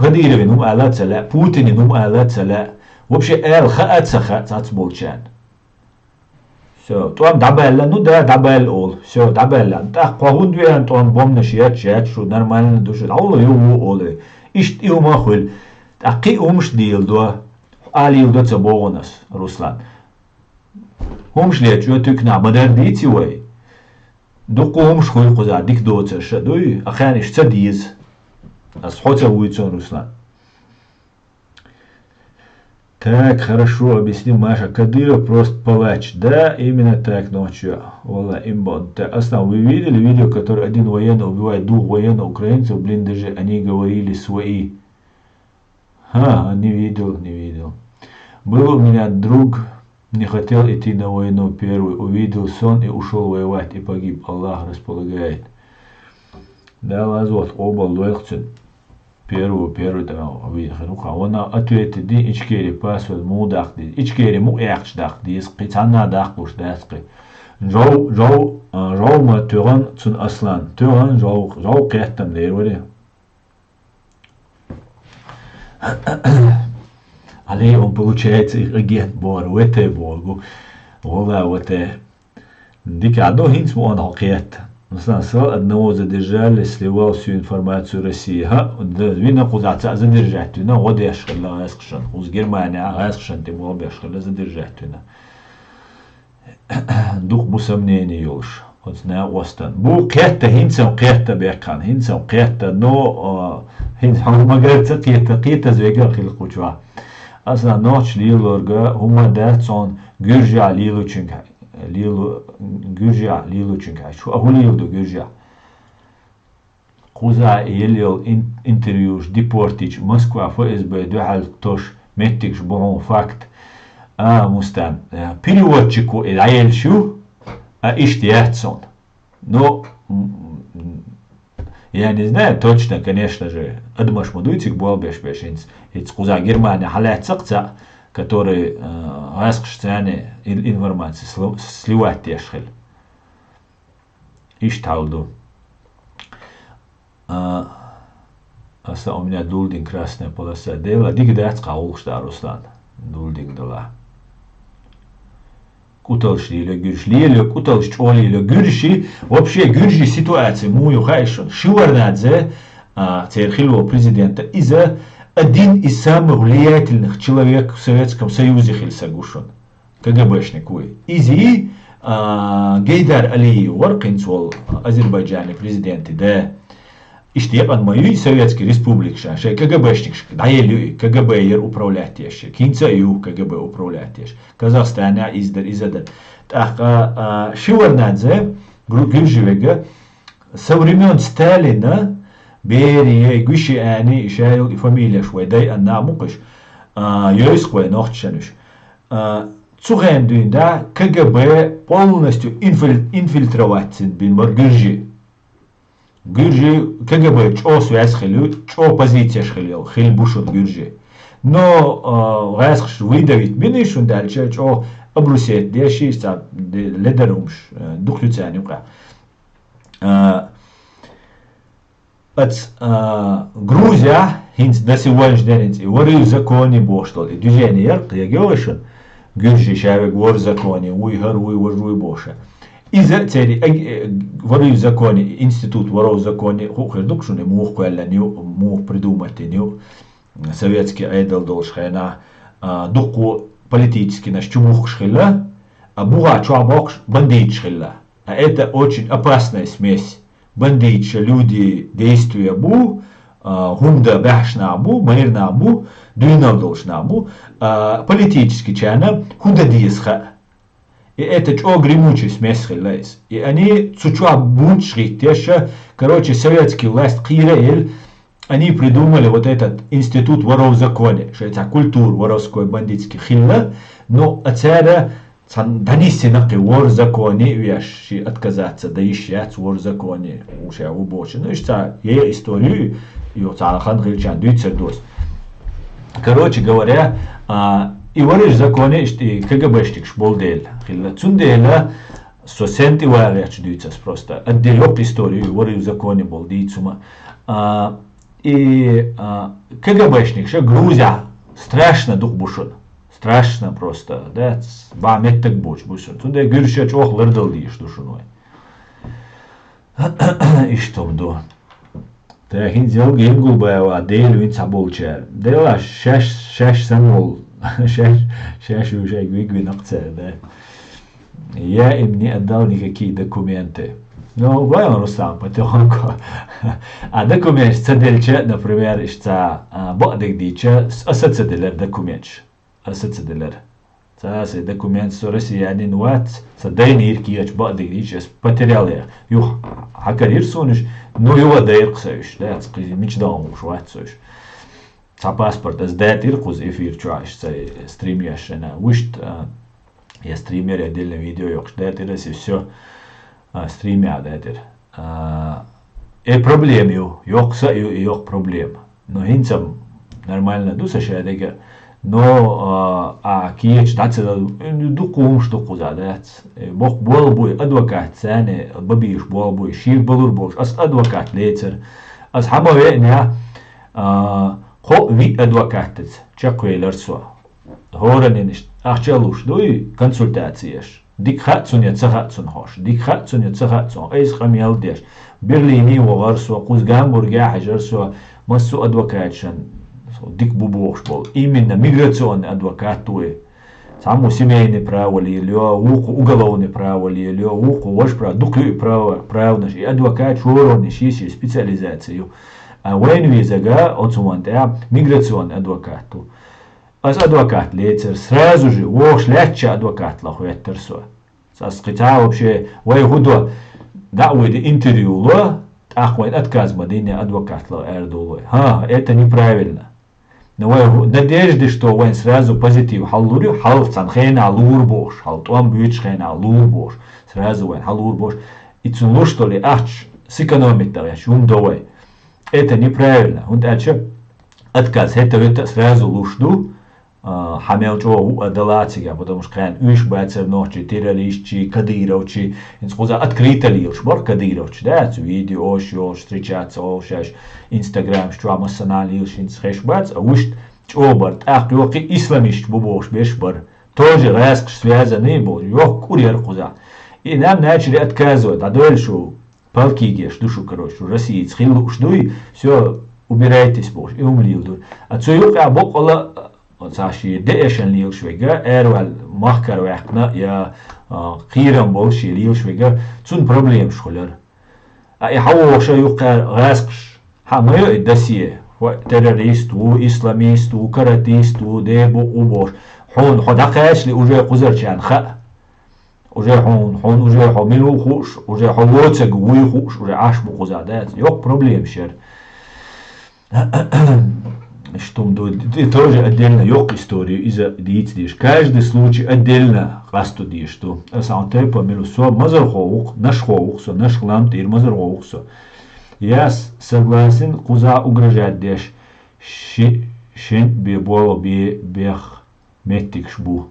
كدير نوم آلات سلا بوتين نوم آلات سلا وبشي آل خاءت سخاء تاتبولشان طوام دابالا نو دا دابال أول دابالا قاهون دويان طوام بوم نشيات شو نرمال دوشو أول يو أول إشت إيو ما خل قي أمش ديل دوا آلي يو دا تبوغنس روسلان همش ليت جو تكنا مدر ديتي وي دوكو همش خل قزا ديك دوتر شدوي أخيان إشتا ديز Асхоца уйцон Руслан. Так, хорошо, объяснил Маша. Кадыров просто палач. Да, именно так ночью. Валла имбон. Основа, вы видели видео, которое один военный убивает двух военных украинцев в блиндаже? Они говорили свои. Не видел. Был у меня друг, не хотел идти на войну первый. Увидел сон и ушел воевать и погиб. Аллах располагает. Да, лазот, оба луэльцин. Первый там вихруха. Он ответит ди ичкери пасвел мудах ди. Ичкери му яхч дах ди. Спецана дах буш дасқи. Жау ма түран цун аслан. Түран жау қияттам дейр вали. Але он получается агент бор. Уэте боргу. Вола уэте. Дики адо хинц му он хақият. Сначала одного задержали, сливал всю информацию России. Вина куда задержать, вина вот я шхала гайскшан. Уз Германия гайскшан тем лобя шхала задержать вина. Дух бу сомнений юлш. Вот зная остан. Бу кета хинцем кета бекан, хинцем кета, но хинцем магарца кета звега хилкучва. Асна ночь лилорга хума датсон гюржа лилучинка. Гюржа лилучинка. Шо ахулилду гюржа. Куза елил интервьюш депортич Москва ФСБ духал тош меттикш бон факт. Мустан. Переводчику элаэльшу иштиятсон. Но я не знаю точно, конечно же, адмаш мадуйтик был бешбешинц. Ведь куза Германия халят цакца, который раскшцяне информации сливать тешхель. Ишталду. Аса у меня дулдинг красная полоса дела. Дигдать каулшта Руслан. Дулдинг дала. Куталш лиле гюрш лиле, куталш чоли лиле гюрши. Вообще гюрши ситуация мою хайшон. Шиварнадзе церхило президента из-за один из самых влиятельных человек в Советском Союзе хильсагушон. КГБшник уй. Изи Гейдар Алиев Варкинцол, Азербайджане президенты, да. İşte мои Советский Республик, шей КГБшник, даелю КГБ управлять еще, кинцаю КГБ управлять еще. Казахстане издер. Так, Шиварнадзе, Гюржевега, со времен Сталина, Берия, Гущиани, Шайл и фамилия Швейдай, Аннамукаш, Йойсквай, Нохчануш. Цухендуин, да, КГБ полностью инфильтровать бинбар Гюржи. Гюржи КГБ чо связь хилю, чо позиция хилил, хил бушут Гюржи. Но гайсх выдавить биниш und дальше чо обрусет деши ста ледерумш духлюцянюка. От Грузия хинц до сегодняшнего дня и вори в законе боштол и движение ярко я говорю, Гюржи шавек вор в законе, уйгар уй боша. إذا تري وري в законе институт воров в законе хухердук что не мог куэлланю мог придумать-ню советский айдол должхайна дуку политически наш чумух шхилла а буга чуабок бандит шхилла. А это очень опасная смесь. Бандитча люди действия бу хунда бахшна бу манерна бу дуинав должна бу политически чана хунда диесха. И это чё гремучий смесь хилайс. И они цучуа бунчри теша, короче, советский власть Киреэль, они придумали вот этот институт воров в законе, что это культура воровской бандитский хилла, но отсюда даниси наки вор в законе, вящи отказаться, да ищать вор в законе, уже убочи. Ну и что, я историю, и вот Алахан Хильчан, дույцердос. Короче говоря, и вориш в законе, что КГБшник шболдель. Цундела сосенти варяч дույцас просто. Отделёк историю, вориш в законе был дийцума. И КГБшник, что Грузия, страшно дух бушон. Страшно просто, да, 2 метра буш бушон. Тунде гюршач ох лырдал диш душуной. И что мду? Так, хинзел генгул баева, дейлю инца болчар. Дела шаш санол. Сейчас уже гвигвинакция, да. Я им не отдал никакие документы. Ну, воин Рустам потихоньку. А документ цедельче, например, что бадик диче, асацеделер документ. Асацеделер. Це документ, що росіяни нуат, це дайнір кіяч бадик диче, потерял я. Юх, хакарир сониш, ну його дайр ксаюш, да, це мечдал муж, ватсуш. Паспорт сдает иркуз эфир чуаш, це стримишь, на вышт я стример отдельное видео, ёк сдает ирас и все стримя дает ир. Проблем ёк са и ёк проблем. Но инцам нормально дуса шадега, но киеч тацел дукум что куза дает. Бог бол бой адвокат, цане бабиш бол бой, шир балур бош, ас адвокат лецер, ас хабаве не خو وی ادوکاتت چکوی لرسوا هورنینش اخچالوش دوی کنسولتاتیش دیک خات سونیا چخات هاش دیک خات سونیا چخات ایز خمیال دیش برلینی و غرسوا قوزگام برگا حجرسوا مسو ادوکاتشن دیک بوبوش بول ایمن миграционный адвокат توی саму семейный право ли лё уку уголовный право ли лё уку ваш право дуклю право наш и адвокат шуронный шиши специализацию. Войн визага отсумантя миграционный адвокату. Аз адвокат лецер сразу же вош ляча адвокат лахуэттерсо. Саскита вообще вой худо дауид интервью ло ахвайн отказ мадине адвокат ла эрдулой. Это неправильно. Но вой надежды, что войн сразу позитив халлурю хал цанхена лур бош, хал туам бючхена лур бош. Сразу войн халур бош. И цун что ли ахч сэкономить тогда шум довой. Это неправильно. Он дальше отказ. Это сразу лушду. Хамел чего адалатига, потому что кан уж бацер ночи террористчи, кадировчи. Инскуза открыто ли уж бар кадировчи, да? Видео, шо встречаться, шаш Инстаграм, что амассанали уж инсхеш бац, а уж чего бар. Ах, ёки исламист бубош беш бар. Тоже раск связанный был. Ёк курьер куза. И нам начали отказывать. А дальше палки геш, душу, короче, России цхилу ждуй, все, وبرايتس بوش ليلدور أتسو يوقع بقلا صاشي دقشن ليل شويجا أروال مخكر وعقنا يا قيران بوشي ليل شويجا تون بروبليم شخلر يحوو شو يوقع غاسقش حمايو الدسيه تيروريست وإسلاميست وكاراتيست وديبو وبوش حون حدا قاش لي وجاي قزر كان خا وجاي حون وجاي حملو خوش وجاي حلوتسق وي خوش وجاي عاش بقزادات يوك بروبليم شير что тоже отдельно yok историю из-за дичь. Каждый случай отдельно кастуди, что сам-то помилу со мазархоук, наш хоук, со наш хлам тир мазархоук со. Я согласен, куза угрожает деш. Шин беболо бех метик шбу.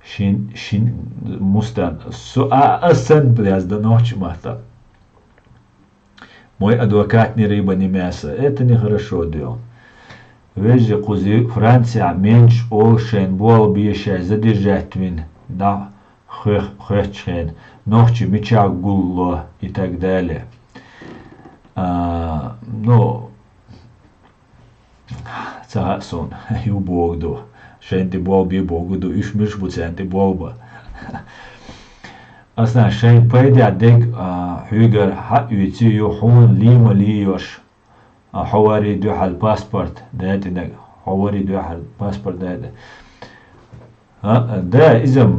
Шин мустан. Со асан пляс до ночи мата. Мой адвокат ни рыба, ни мясо. Это нехорошо делал. Вежи кузи Франция меньш олшен бол биешай задержать вин да хэчхен ночи меча гулло и так далее. Ну, цасон ю богду шенти бол би богду иш миш буценти болба. Асна шен пэдя дег хюгер ха юци юхун лима лиёш. حواري دوحة الباسبورت دهات إنك حواري دوحة الباسبورت دهات ده إذا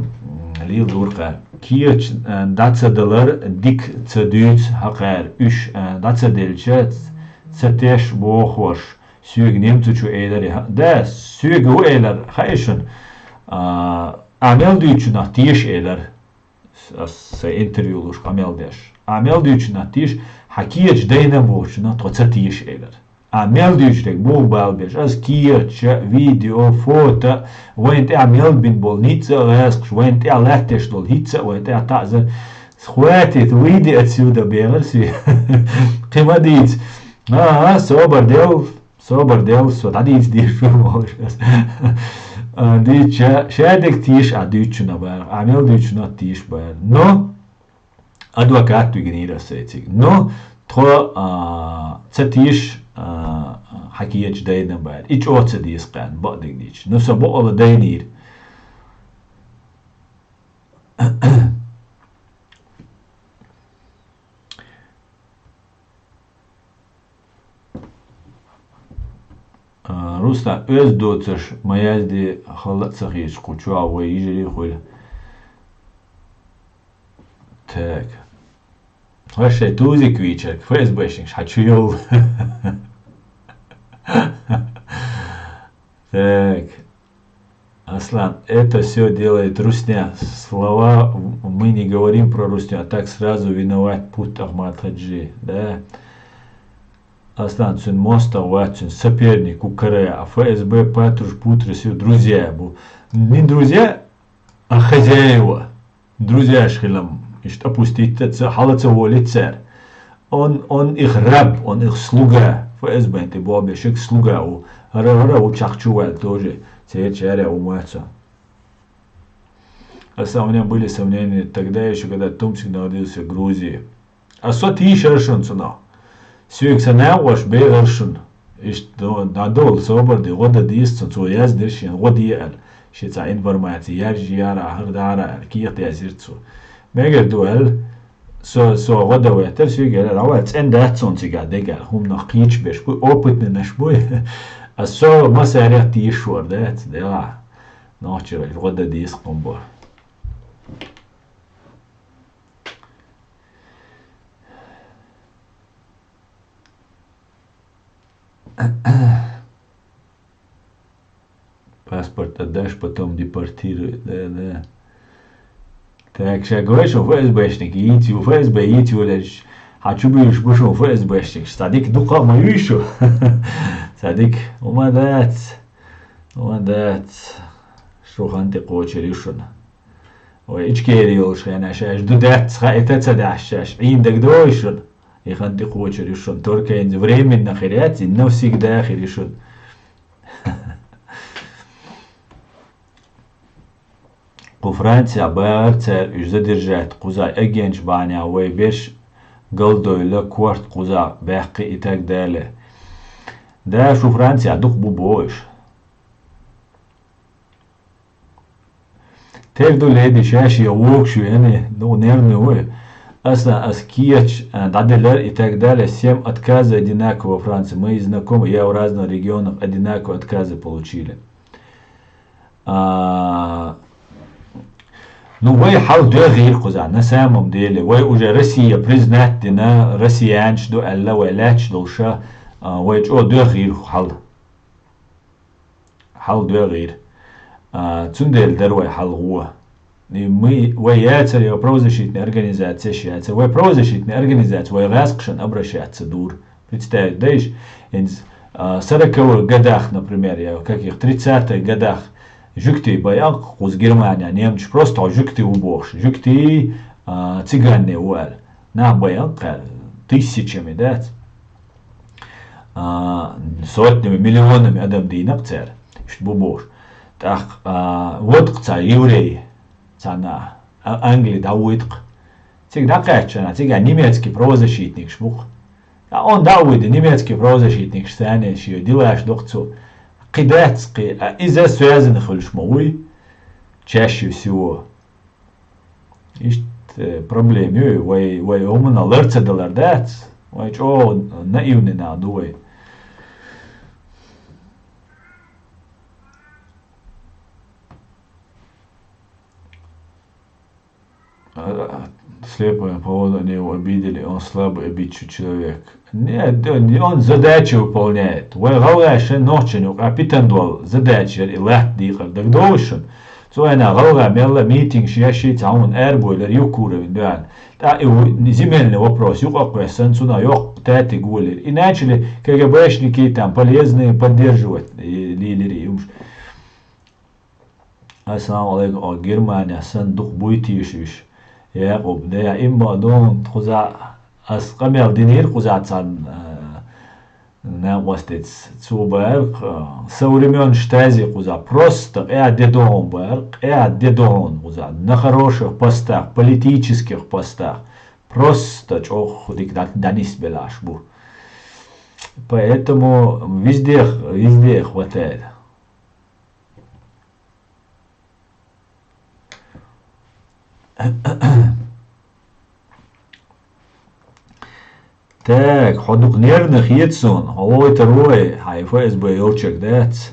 ليل دورقة كيرش داتسا دلار ديك تدوت هقار إش داتسا دلشة تتش بوخوش سوق نمتو شو إيلر ده سوق هو إيلر خايشن عمل دوتشو نتيش إيلر سإنترفيو لوش عمل داش عمل دوتشو نتيش حكيتش دينا بوشنا توتساتيش إيلر عمل ديشتك بو بالبيش از كيتش فيديو فوتو وين تعمل بين بولنيتسا غاسقش وين تعلاتش دول هيتسا وين تعزل خواتي تويدي اتسيودا بيغرسي قيمة ديت صوبر ديل سو تعديت دير شو موش ديت شادك تيش عديتشنا بار عمل ديتشنا تيش بار نو адвокат генера сетик. Но то цатиш хакиеч дейден байд. Ич оце дискан бадик дич. Но сабо ола дейнир. Руста öz доцеш маязди халат сахиш кучуа вой ижери хуй. Так. Вообще тузи квичек, ФСБшник, хочу. Так. Аслан, это все делает русня. Слова мы не говорим про русню, а так сразу виноват Пут Ахмад Хаджи. Да? Аслан, сын моста, сын соперник УКР, а ФСБ Патруш Путрис друзья. Не друзья, а хозяева. Друзья шхилам. Ist опустить халаца волицер. Он их раб, он их слуга. ФСБ ты бобешек слуга у хара у чахчуэл тоже. Церчаря у маца. А у меня были сомнения тогда еще, когда Томсик находился в Грузии. А со ты шершун цена. Сюксана ваш бегаршун. Ist надол соборди года дистан цо яздершин годиэл. Шица информация яржиара хардара кият язирцу. Megar duel så غدا ويتر سويجر روات ان داتسون سيجا ديجا هم نقيتش بش بو اوبتن نشبوي السو ما ساريت يشور دات ديلا نوتشر غدا ديس قنبور паспорт отдашь, потом депортируют, да. Так, шагоешь у ФСБшник, идти у ФСБ, идти улечь. Хочу бы уж бушил ФСБшник. Садик духа мою еще. Садик, молодец. Молодец. Шухан ты кочер юшун. Ой, ичкери юлш, я нашаш. Дудет, схаэтет садашаш. Индек дойшун. Ихан ты кочер юшун. Только временно хиряти, но всегда хиришун. У Франция баарцер уж задержать куза агенч баня вой беш голдойла кварт куза бяхки и так далее. ده شو فرنسا دوخ بوبوش تبدو ليدي شاشي ووك شو يعني دو نيرني وي أصلا أسكيتش дадилер и так далее, 7 отказы одинаково во Франции. Мои знакомые, я в разных регионах одинаково отказы получили. Ну, вы حاول تغير قزع на самом деле. Вы уже Россия признать на россиянш до الله ولاش دوشا. Вы что تغير حاول تغير. Цундел дорой حال мы ваяцари правозащитные организации считаются. Вы правозащитные организации, вы раскшен обращаться дур. Представить, да, в 40-х годах, например, я в каких 30-х годах жюкты бояк с Германия, немцы просто жюкты убош, жюкты цыгане уэль. На бояк тысячами, да, сотнями, миллионами адам динак цер, что убош. Так, вот кца евреи. Цана Англии дауидк. Всегда качана, всегда немецкий правозащитник шбух. А он дауид немецкий правозащитник штане, что делаешь докцу. Кидацкий, а из-за связанных лишмовой чаще всего. Ишт проблемы, вай умна лерца делардец, вай чо наивный надуй. Слепое поводу него обидели, он слабый обидчивый человек. Нет, он задачи выполняет. Вы говорите, ночью, а питандол задачи и лет дихал. Так довышен. Цоена говоря, мелла митинг, шиящий таун эрбойлер, юкуровин, да. Та и земельный вопрос, юкакве, сенсуна, юк, тати гулер. И начали КГБшники там полезные поддерживать лидеры. Ассаламу алейкум, Германия, сандух буйтишвиш. Яқуб, да я имма дон хуза асқамел динир хуза цан нагостец цуберг со времен штази хуза просто дедон берг дедон хуза на хороших постах, политических постах просто чох данис белаш бу. Поэтому везде хватает. Так, ходук нервных едсон, алой тарой, хайфэс бы йочек дэц,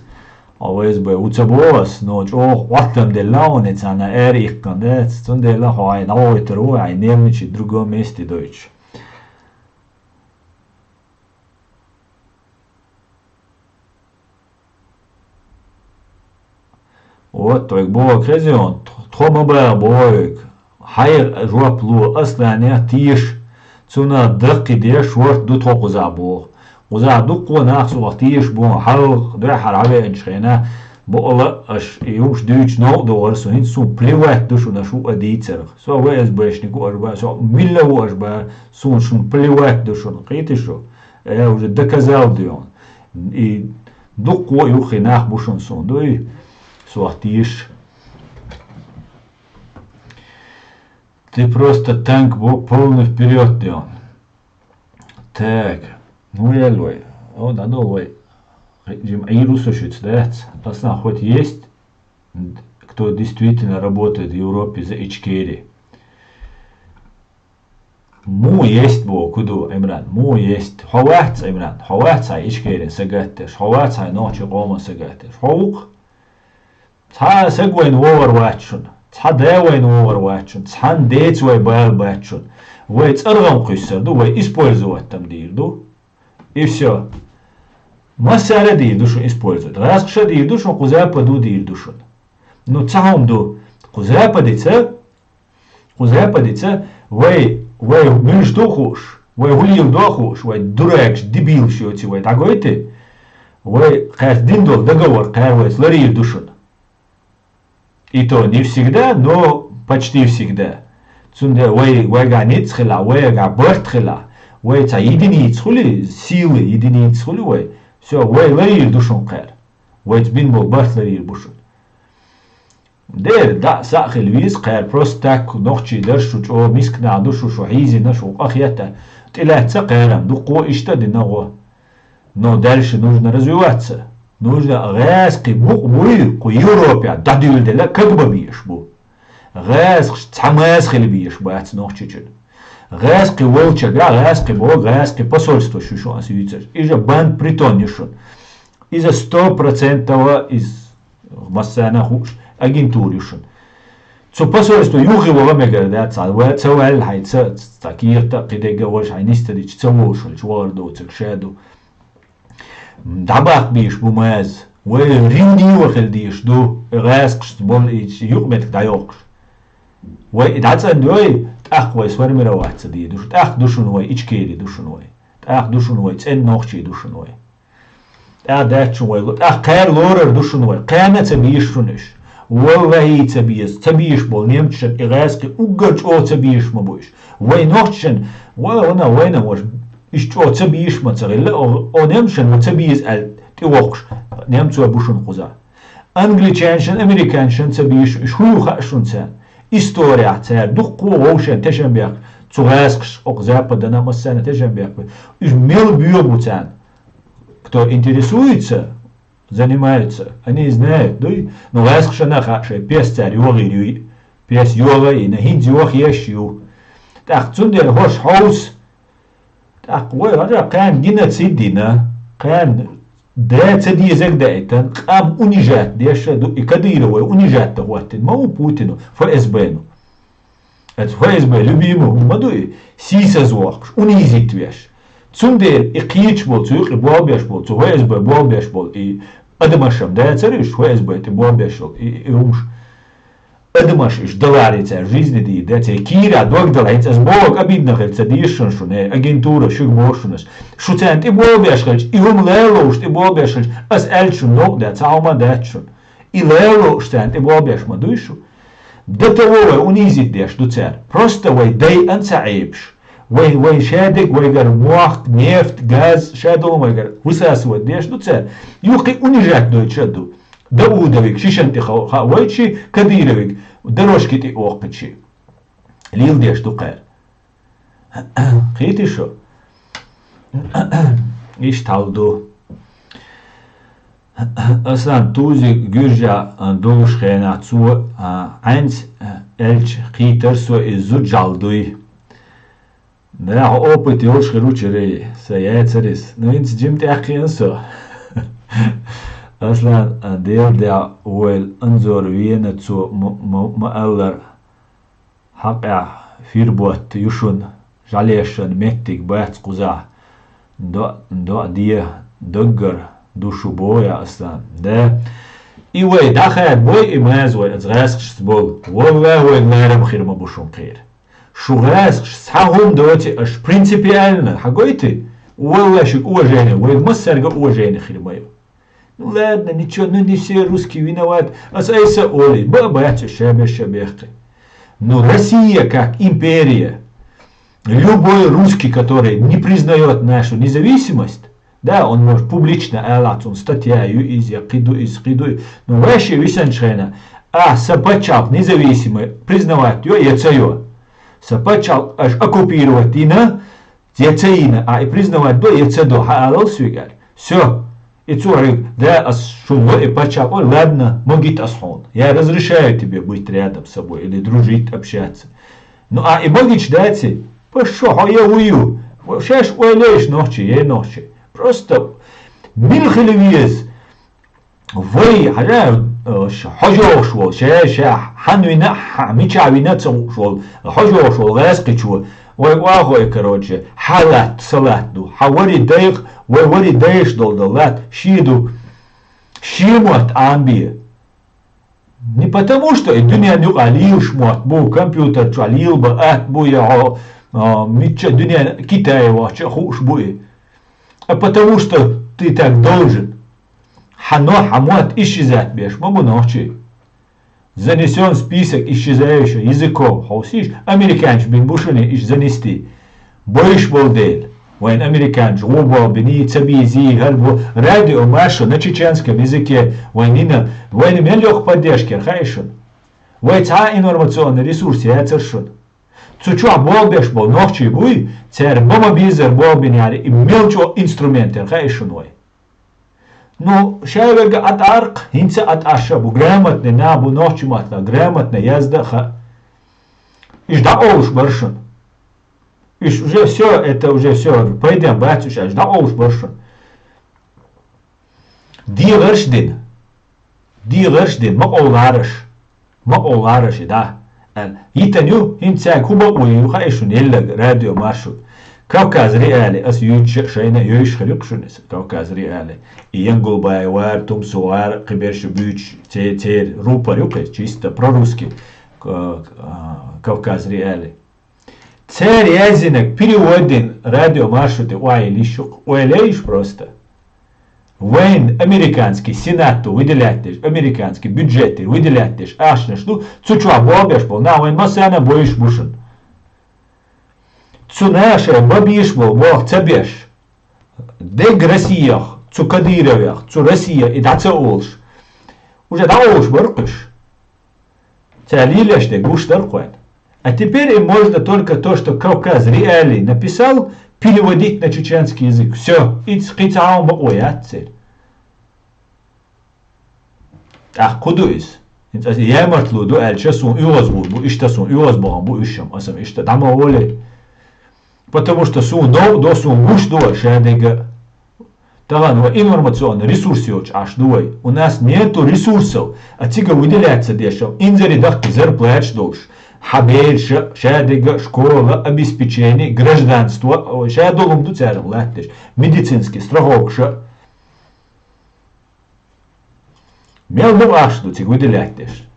алэс бы уцабос, но чо хватам де лаунец, ана эрих кан дэц, цун де ла хай алой тарой, ай нервничать в другом месте дойч. Вот, так было кразион, тхома бэр бойк. Хайр жуаплу أصلاً تيش تنا دق ديش ورد دو تو قزابو قزادو قونا خصو تيش بو حلق دو حرابي انشخينا بقلا اش يوش دوش نو دور سونين سو بليوات دوشو نشو اديتر سو ويز بيشنيكو اربا سو ميلو اشبا سون شون بليوات دوشو قيتشو уже доказал дион и до ко юхи нах бушон сон дой су тиш. Ты просто танк полный вперед, Дион. Так, ну я лой. О, да, лой. И русошиц, да? Основа хоть есть, кто действительно работает в Европе за Ичкери. Му есть бо, куду, Имран, му есть. Ховац, Имран, ховаца Ичкери сагаттеш, ховаца ночи гома сагаттеш. Ховук. Та сегвайн вовар вачун. Цадевайн овер вачун, цан дейц вай бал бачун, вай царгам куйсарду, вай использовать там дирду, и все. Масара дирдушун использовать. Раскша дирдушун, кузападу дирдушун. Ну цахомду, кузападица, вай мюнштухуш, вай гулил дохуш, вай дуракш, дебил шоти, вай такой-ты, вай кайс диндол договор, кайс вай сларир душун. И то не всегда, но почти всегда. Цунде вай ганиц хила, вай га борт хила, вай ца единиц хули, силы единиц хули вай. Все, вай ларир душон кэр. Вай цбин бол борт ларир бушон. Дер да сахил виз кэр просто так нохчи дершу чо мискна душу шо хизи нашу ахята. Тилат ца кэрам ду ко ишта динаго. Но дальше нужно развиваться. Нужно резкий буй ку Европе, дадюльделя как бы бьешь бу. Резк цамеск или бьешь бац нохчичен. Резкий волчага, резкий бог, резкий посольство шушон асвицер. И же банд притонишон. И за 100% из массана хуш агентуришон. Цо посольство юхиво вамегер да цавел хайца такирта кидега вош хайнистадич цавошл чвардо цекшеду. Дабах биш бумаз وي ريني وخلديش دو غاسقش بول إيش يقمت دايوقش وي إدعتن دوي تأخ وي سوار مرا واحد صدي دوش تأخ دوشون وي إيش كيري دوشون وي تأخ دوشون وي تأن نوخشي دوشون وي تأخ داتشون وي تأخ قير لورر دوشون وي قيامة تبيشونش والله تبيش بول نيمتشن إغاسقي أقرج أو تبيش مبوش وي نوخشن وي وينا وش إيش أو تبيش ما تغير أو نيمتشن وتبيز تيوقش نيمتشو بوشون قزا أنجليشان أمريكانشان تبيش شو خاشون تان история царь дух коошен тешенбек цугасқш ок западана массана тешенбек из мел бьёбуцан кто интересуется занимается они знают да но гасқшана хаше пес царь йогири пес йога и на хинди ох ешю так цундер хош хаус так ой ада кан геноцидина кан да цади загдайтан قام унижать дешаду и кадировой унижать тохватин мау Путину ФСБ это ФСБ любимый мадуи сиса зуахш унизит веш цундер и кич бол цух и болбеш бол цу ФСБ болбеш бол и адамашам да цариш ФСБ ты болбеш и умш адамаш иш долларица жизни ди да те кира догдалайца сбок обидно хельца дишон шуне агентура шугмошунас шуцент и болбеш хельч и ум лелош и болбеш хельч as элчун ног да цаума датшун и лелош тент и болбеш мадуишу да того унизит деш ду цар просто вай дай ансаибш вай шадик вай гар муах нефть газ шадол вай гар высасывать деш ду цар юхи унижать ду чаду Даудовик, шишенти хавайчи, Кадировик, дорожки ти окпичи. Лил деш тукер. Хити шо? Иш талду. Аслан тузи гюржа дулушхена цу айнц элч хитер со изу джалдуй. Да, опыт ёлш херучерей, саяцерис. Но инц джимти ахиен со. أصلا دير دا ويل انظر وينا تو مؤلر حقا فيربوت يشون جاليشن متك بات قزا دو دي دقر دوشو بويا أصلا دا إيوه داخل بوي إماز وي أزغاسقش تبول والله وي غيرم خير ما بوشون خير شو غاسقش سحاهم دوتي أش принципиально حقويتي والله شك уважение وي مسرق уважение خير ما يو Ну ладно, ничего, ну не все русские виноваты, а сайса Оли, бабача, шабехты. Но Россия как империя, любой русский, который не признает нашу независимость, да, он может публично аллать, он статья, из қиду, но вообще висанчена, а сапачал независимый, признавать ее, яцайо, сапачал аж оккупировать ина, яцаина, а и признавать до яцадо, хаалал свигаль, все. И цурик, да, шунго и пачап, ой, ладно, могит асхон. Я разрешаю тебе быть рядом с собой или дружить, общаться. Ну, а и могич дайте, пошо, я ую. Шеш уэлэш ночи, ей ночи. Просто милхилевиез. Вы, хожо швол, ша, ханвина, мичавина цушвол, хожо швол, гаскичвол. وي короче حالات صلاتو حوري دايق ووري دايش долдалат шиду шимот амби не потому что дуня нюк алил шмот бу компьютер чалил ба ат бу я митча дуня китаева хуш буи а потому что ты так должен хано хамот исчезать беш могу ночи занесен список исчезающих языков. Хаусиш, американч бин бушуни иш занести. Больш болдель. Вайн американч, оба, бини, цабизи, гальбу, радио, машу на чеченском языке. Вайнина, вайним лег поддержки, хайшун. Вайца информационный ресурс, я цершун. Цу чуа болбеш бол нохчи буй, цер бома бизер болбиняри и мелчо инструментер хайшуной. Ну, шайвега от арк, хинца от ашабу, грамотный набу нохчи матна, грамотный язда ха. Иш да олуш баршун. Иш уже все, это уже все, пойдем, батюша, иш да олуш баршун. Ди вершдин, ма оларыш, да. Итаню, хинца куба уyu хайшун, еллаг, радио маршрут. Кавказ реали, ас юча шайна юиш хрюкшунис, Кавказ реали. И янгулбай вар, тумсуар, киберши бюч, тер, рупа рюка, чисто про-русски, Кавказ реали. Цер язинок переводин радиомаршруты уайлишук, уайлеиш просто. Вейн американский сенату выделяттеш, американский бюджеты выделяттеш, ашнеш, ну, цучуа бобеш был, на вейн масана боиш бушен. Цу наша бабиш был, бог цабеш. Дег Россиях, цу Кадыровях, цу Россия и да цу олш. Уже да олш баркыш. Ця лилеш де гуш даркует. А теперь им можно только то, что Кавказ реали написал, переводить на чеченский язык. Все. Ицхицаум баоят цель. Ах, кудуис. Я мартлу до эльча сун юозбу, бу ишта сун юозбу, бу ишам, асам ишта дама оле. Потому что сун до сун гуш до шадега. Талан информационный ресурс аш дуй. У нас нету ресурсов, а тига выделяется дешево. Инзери дахты зарплач долж. Хабель, шадега, школа, обеспечение, гражданство, шадолом тут царь латыш, медицинский, страховка. Мел бы ваш тут выделяешь.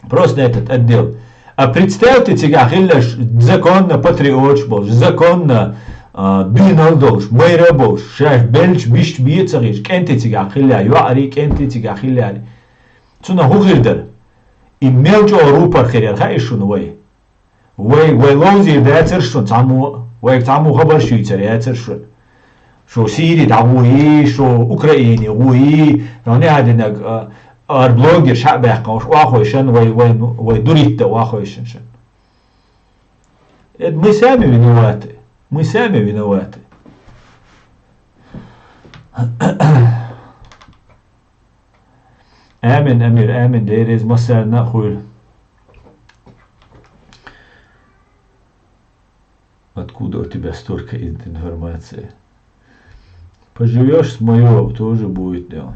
Просто этот отдел. А представьте тебя, хиллаш, законно патриот был, законно динал долж, мэйра был, шаш бельч бишт биецариш, кенте тебя хилля, юари кенте тебя хилляли. Цуна хухилдер. И мелчо рупар херер хайшун вой лоузи дацершун цаму хабар шуйцер яцершун шо Сирии да вуи шо Украине вуи но не адинак ар блогер шабах кош вахойшан вой дуритта вахойшан. Это мы сами виноваты. Амин, Амир, амин, дерез масар нахуй. Откуда у тебя столько информации? Поживешь с моего, тоже будет дело.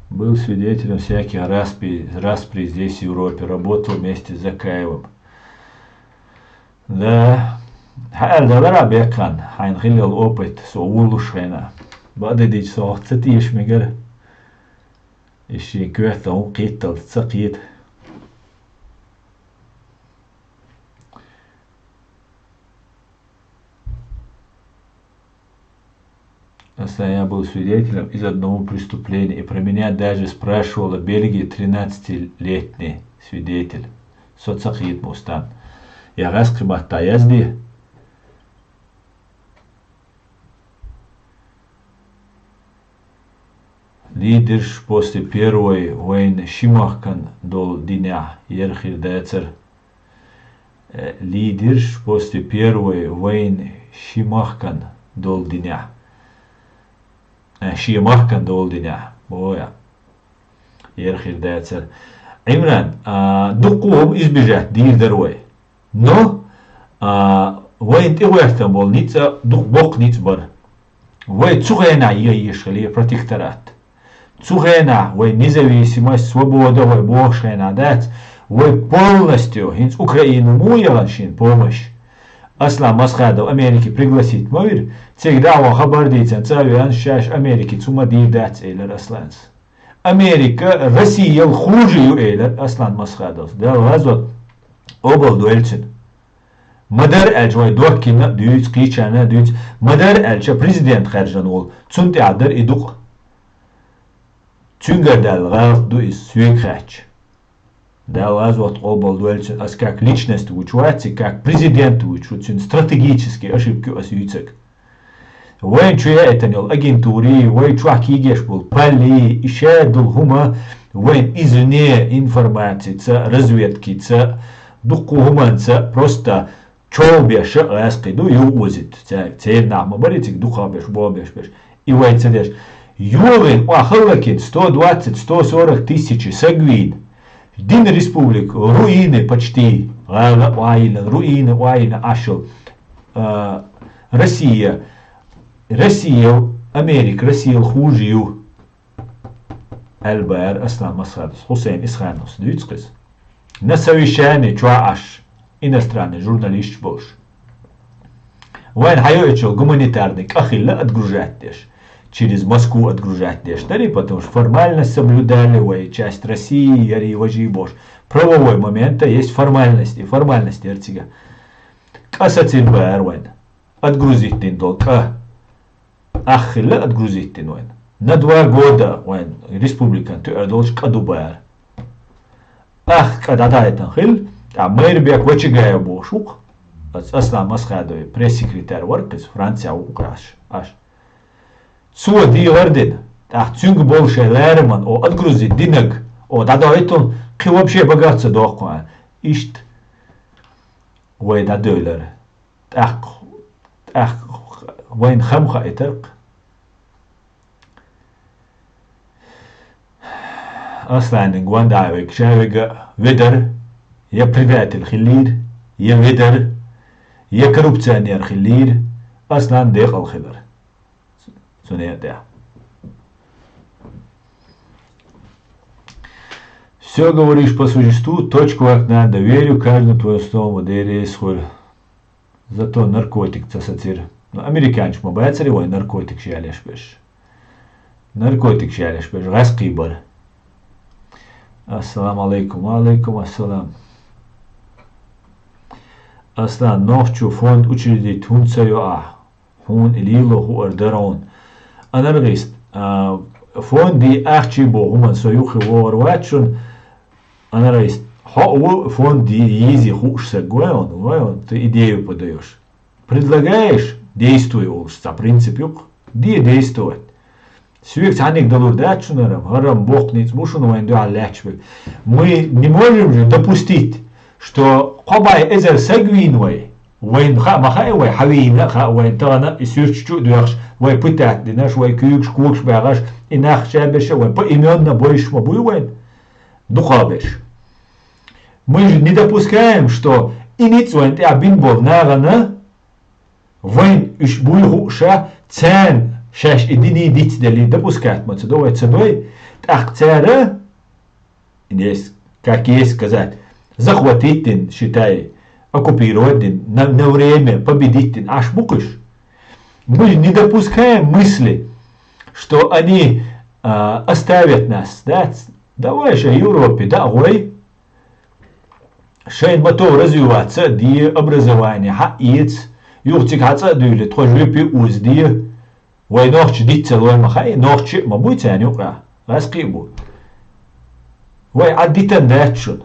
Был свидетелем всяких распри здесь в Европе. Работал вместе с Закаевым. Да. Her dalara bekan, hain khilal opet, so ulushena. Badedic so tsatish megar. Ishi kveta qital tsaqid. Я был свидетелем из одного преступления, и про меня даже спрашивала Бельгия 13-летний свидетель. Соцахид Мустан. Я раскрыбахта язди. Лидерш после первой войны Шимахкан дол диня ерхир децер. Лидерш после первой войны Шимахкан дол диня. Шимахкан дол диня. Боя. Ерхир децер. Имран, дукум избежать дир дорой. Но войн и войстан был ница дух бог ниц бар. Вой цугена ешли протекторат. Цугена, вой независимость, свобода, вой богшена дать, вой полностью инс Украину муялашин помощь. Аслам Масхадов Америки пригласить мовир, всегда во хабардицен цавиан шаш Америки цумадив дать эйлер Асланс. Америка, Россия хуже ю эйлер Аслан Масхадов. Да лазот обал дуэльцин. Мадар элч вой доккина дүйц кичана дүйц. Мадар элча президент харжан ол. Цунти адар идук. Цюнгердал гав дуис свекхач. Да лазот обал дуэльцин ас как личность учуаться, как президент учуться, стратегические ошибки осюйцек. وين شو يأتني الأجنتوري وين شو حكي جيش بالبالي إشاد هما وين إذنية إنفورماتي تسا رزويتكي تسا دقو هما تسا بروستا شو بيش أسقيدو يوزت تسير نعم بريتك دقا بيش بو بيش إيوه تسديش يوغن وآخرلكين 120-140 тысячи сагвин دين республик руины почти руины ашел Россия Америка Россия хуже البار أسلام مسخادس حسين إسخانوس دويتسقس на совещании чуаш иностранный журналист бош وين حيوتشو гуманитарник ахилла отгружать через Москву отгружать дештари, потому что формально соблюдали часть России, яри вожи бош. Правовой момент, есть формальности эртига. Касацин бэр вайн. Отгрузить тин долг. Ахилла отгрузить тин вайн. На 2 года вайн республикан ты должен каду бэр. Когда это хил, а мэр бек вачигая бошук. Аслам Масхадовый, пресс-секретарь Воркес, Франция Украш. Су ди вардин, так цюнг больше лерман, о отгрузить динег, о да это ки вообще богатство дохуа, ишт, вей да доллар, так, вейн хамха этак. أصلاً غوانداوي شاويغا ويدر يا بريفات الخلير يا ويدر يا كروبتانير الخلير أصلاً ديق الخضر سنية ده все говоришь по существу, точку окна, доверю каждому твою слову, доверие исход. Зато наркотик цасацир. Американч мобается ли вой наркотик шалеш беш. Наркотик шалеш беш, раскибар. Ассаламу алейкум, алейкум ассалам. Аслан нохчу фонд учредить хун цаю хун илило ху ардарон. Анаргист фонди ахчи бо хуман союхи ворвачун. Анаргист фонди ези хуш сагуэн, ты идею подаешь. Предлагаешь, действуй уж, за принципюк, действовать. Свик цаник далур дачунарам, гарам бохниц мушуну вайнду аллячбек. Мы не можем же допустить, что кобай эзер сагвинвай, вайн махай вай хавина, вайн тана и сюрчу дуяш, вай пытать, динаш вай кюкш кукш багаш, и нах шабеша, вай поименно боишь мабуй вайн, духабеш. Мы же не допускаем, что иниц вайн ты абинбов нагана, вайн иш буйху ша цен, шаш идини дить дали допускать мы цедой, так цера, здесь, как есть сказать, захватить, считай, оккупировать на время, победить, аж букыш. Мы не допускаем мысли, что они оставят нас, да, давай же Европе, давай, шейн готов развиваться, ди образование, хаиц, юртик хаца дюли, тхожвипи узди, вой нохчи дитца лой махай, нохчи мабуйте анюкра, раскибу. Вой аддитан датчун.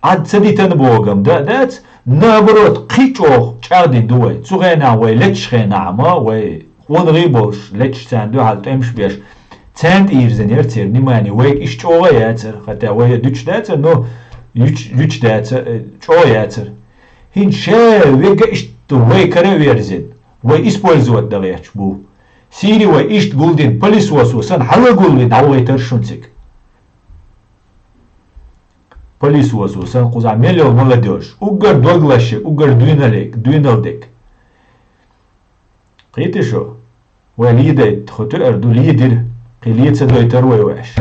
عاد سديتن بوغم دات نابرot قيچو چاردين دوي صغينا وي لتش خينا ما وي ونغيبوش لتش ساندو حالت امش بيش تاند ايرزن يرتر نماني ويك اش چوغا ياتر حتى وي دوچ داتر نو يوچ داتر چوغا ياتر هين شا ويك اش وي كره ويرزن وي использовать давяч бу сири وي ишт гулдин пылесосусан хала гулдин авой тершунцик пылесосу сан куза миллион молодежь угар доглаще угар дуйналдек قيت شو وليدة خطر أردو ليدر قليت سدويتر ويواش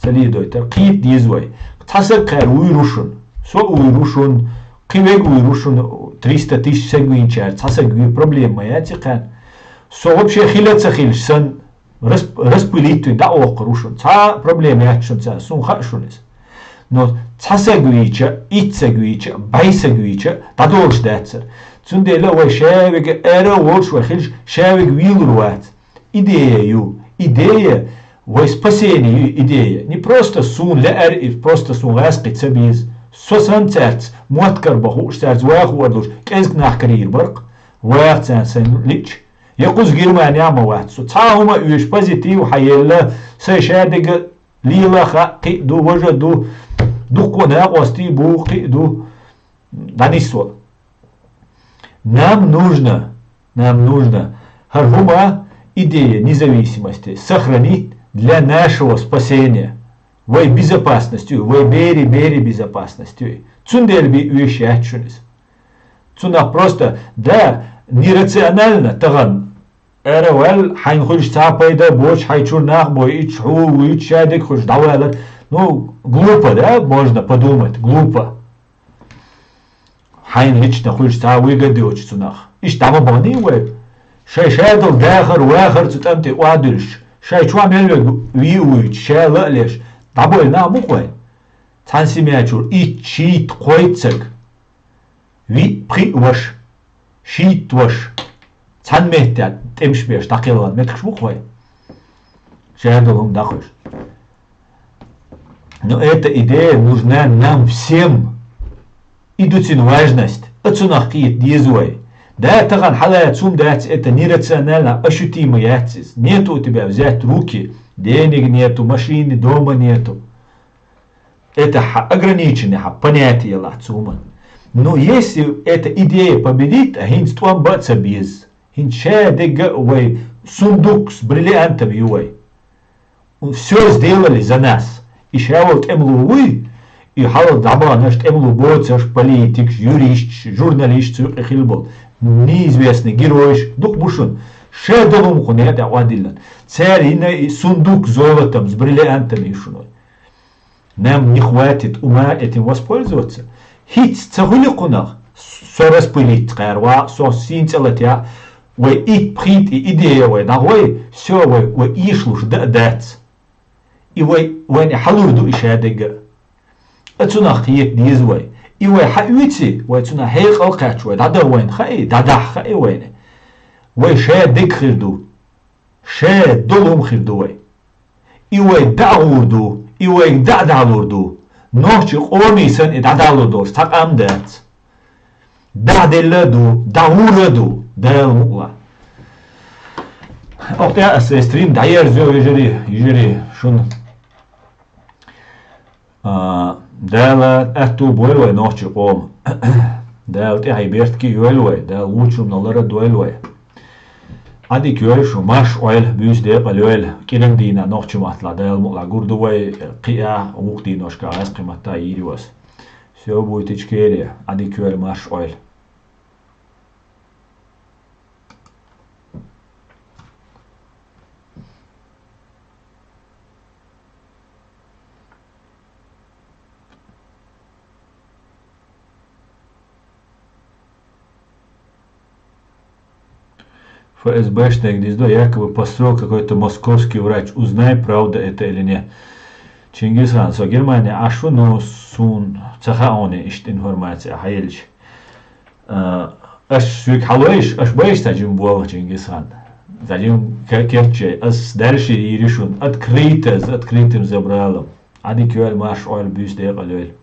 سليدويتر قيت ديزوي تحسب قال ويروشون سو ويروشون قيوك ويروشون 300 тысяч سجوين شهر تحسب قوي проблем ما ياتي قان سو вообще خيلت سخيلش سن распылить دعوة قروشون تا проблем ياتشون تا سون خاشونس но цасагвича, ицагвича, байсагвича, тадолш датсер. Цундела вай шавиг эра волш вай хилш шавиг вилруат. Идея вай спасение идея. Не просто сун лэр и просто сун раскит сабиз. Сосан церц, муаткар бахуш церц вах вардуш, кэзг нах карир барк, вах церцен лич. يقص Германия ما واحد سو تعاهما يوش بازيتيف حيلا سيشادق ليلا خاقي دو وجدو دو قنا قوستي بوقي دو دانيسوا нам нужно Хархума идея независимости сохранить для нашего спасения в безопасности, в бери безопасности. Цундельби уещачунис. Цуна просто да нерационально таган. Эравал хайн хуш цапайда боч хайчур нах бой ичху уичадик хуш давалат. Ну глупо, да, можно подумать, глупо. Хайн лично хуш цавыгады очцунах. Иш тама бани уэ. شادل داخر واخر تتمتي وادرش شاي شو عمل ويويت شالا ليش دابو نا مقوي تانسي مياتور اي شيت قويتسك وي بري وش شيت وش تان مهتات تمش بيش تاقيلان متكش مقوي شادلهم داخل. Но эта идея нужна нам всем. Идутин важность. Отсюда какие дизуй. Да, таган халая цум дать это нерационально ощутимо яцис. Нету у тебя взять руки, денег нету, машины дома нету. Это ограниченное понятие ла цума. Но если эта идея победит, а хинс туам баца без. Хинча дега уэй сундук с бриллиантами уэй. Все сделали за нас. И шавал темлу уй. И халал даба наш темлу боцаш политик, юрист, журналист, хилбол. Неизвестный герой, дух бушун, шедовым хунет авадиллан, царь и сундук золотом с бриллиантами шуной. Нам не хватит ума этим воспользоваться. Хит цагули кунах, со распылить скарва, со синцелатя, вы и прит и идея вы, да вы все вы ишлуш дать. И вы не халуду и шадега. Отсюда хит дизвай. И вы хавити, вы цуна хейх алкач, вы дада войн хай, дада хай войны. Вы ше дик хирду, ше долум хирду вы. И вы даурду, и вы дадалурду. Ночи омисан и дадалурду, так амдат. Dadellaду, dauраду, дайлмула. Ох, я сестрим дайер зё ежери шун. Дала эту бойлой ночи ом. Дал ты хайбертки юэлвэй, дал лучшим налара дуэлвэй. Ади кюэль шу маш ойл бюс де палюэль кирен дина ночи матла дал мула гурдувэй кия уухти ношка ас кимата ириwas. Все будет ичкерия. Ади кюэль маш ойл. ФСБшное гнездо якобы построил какой-то московский врач. Узнай, правда это или нет. Чингисхан, со Германия, ашу но сун цахаоне ишт информация хаельч. Аш свик халуэш, аш бэш таджим буал Чингисхан. Таджим керче, ас дальше и решун. Открытым забралом. Ади кюэль маш ойл бюс де алюэль.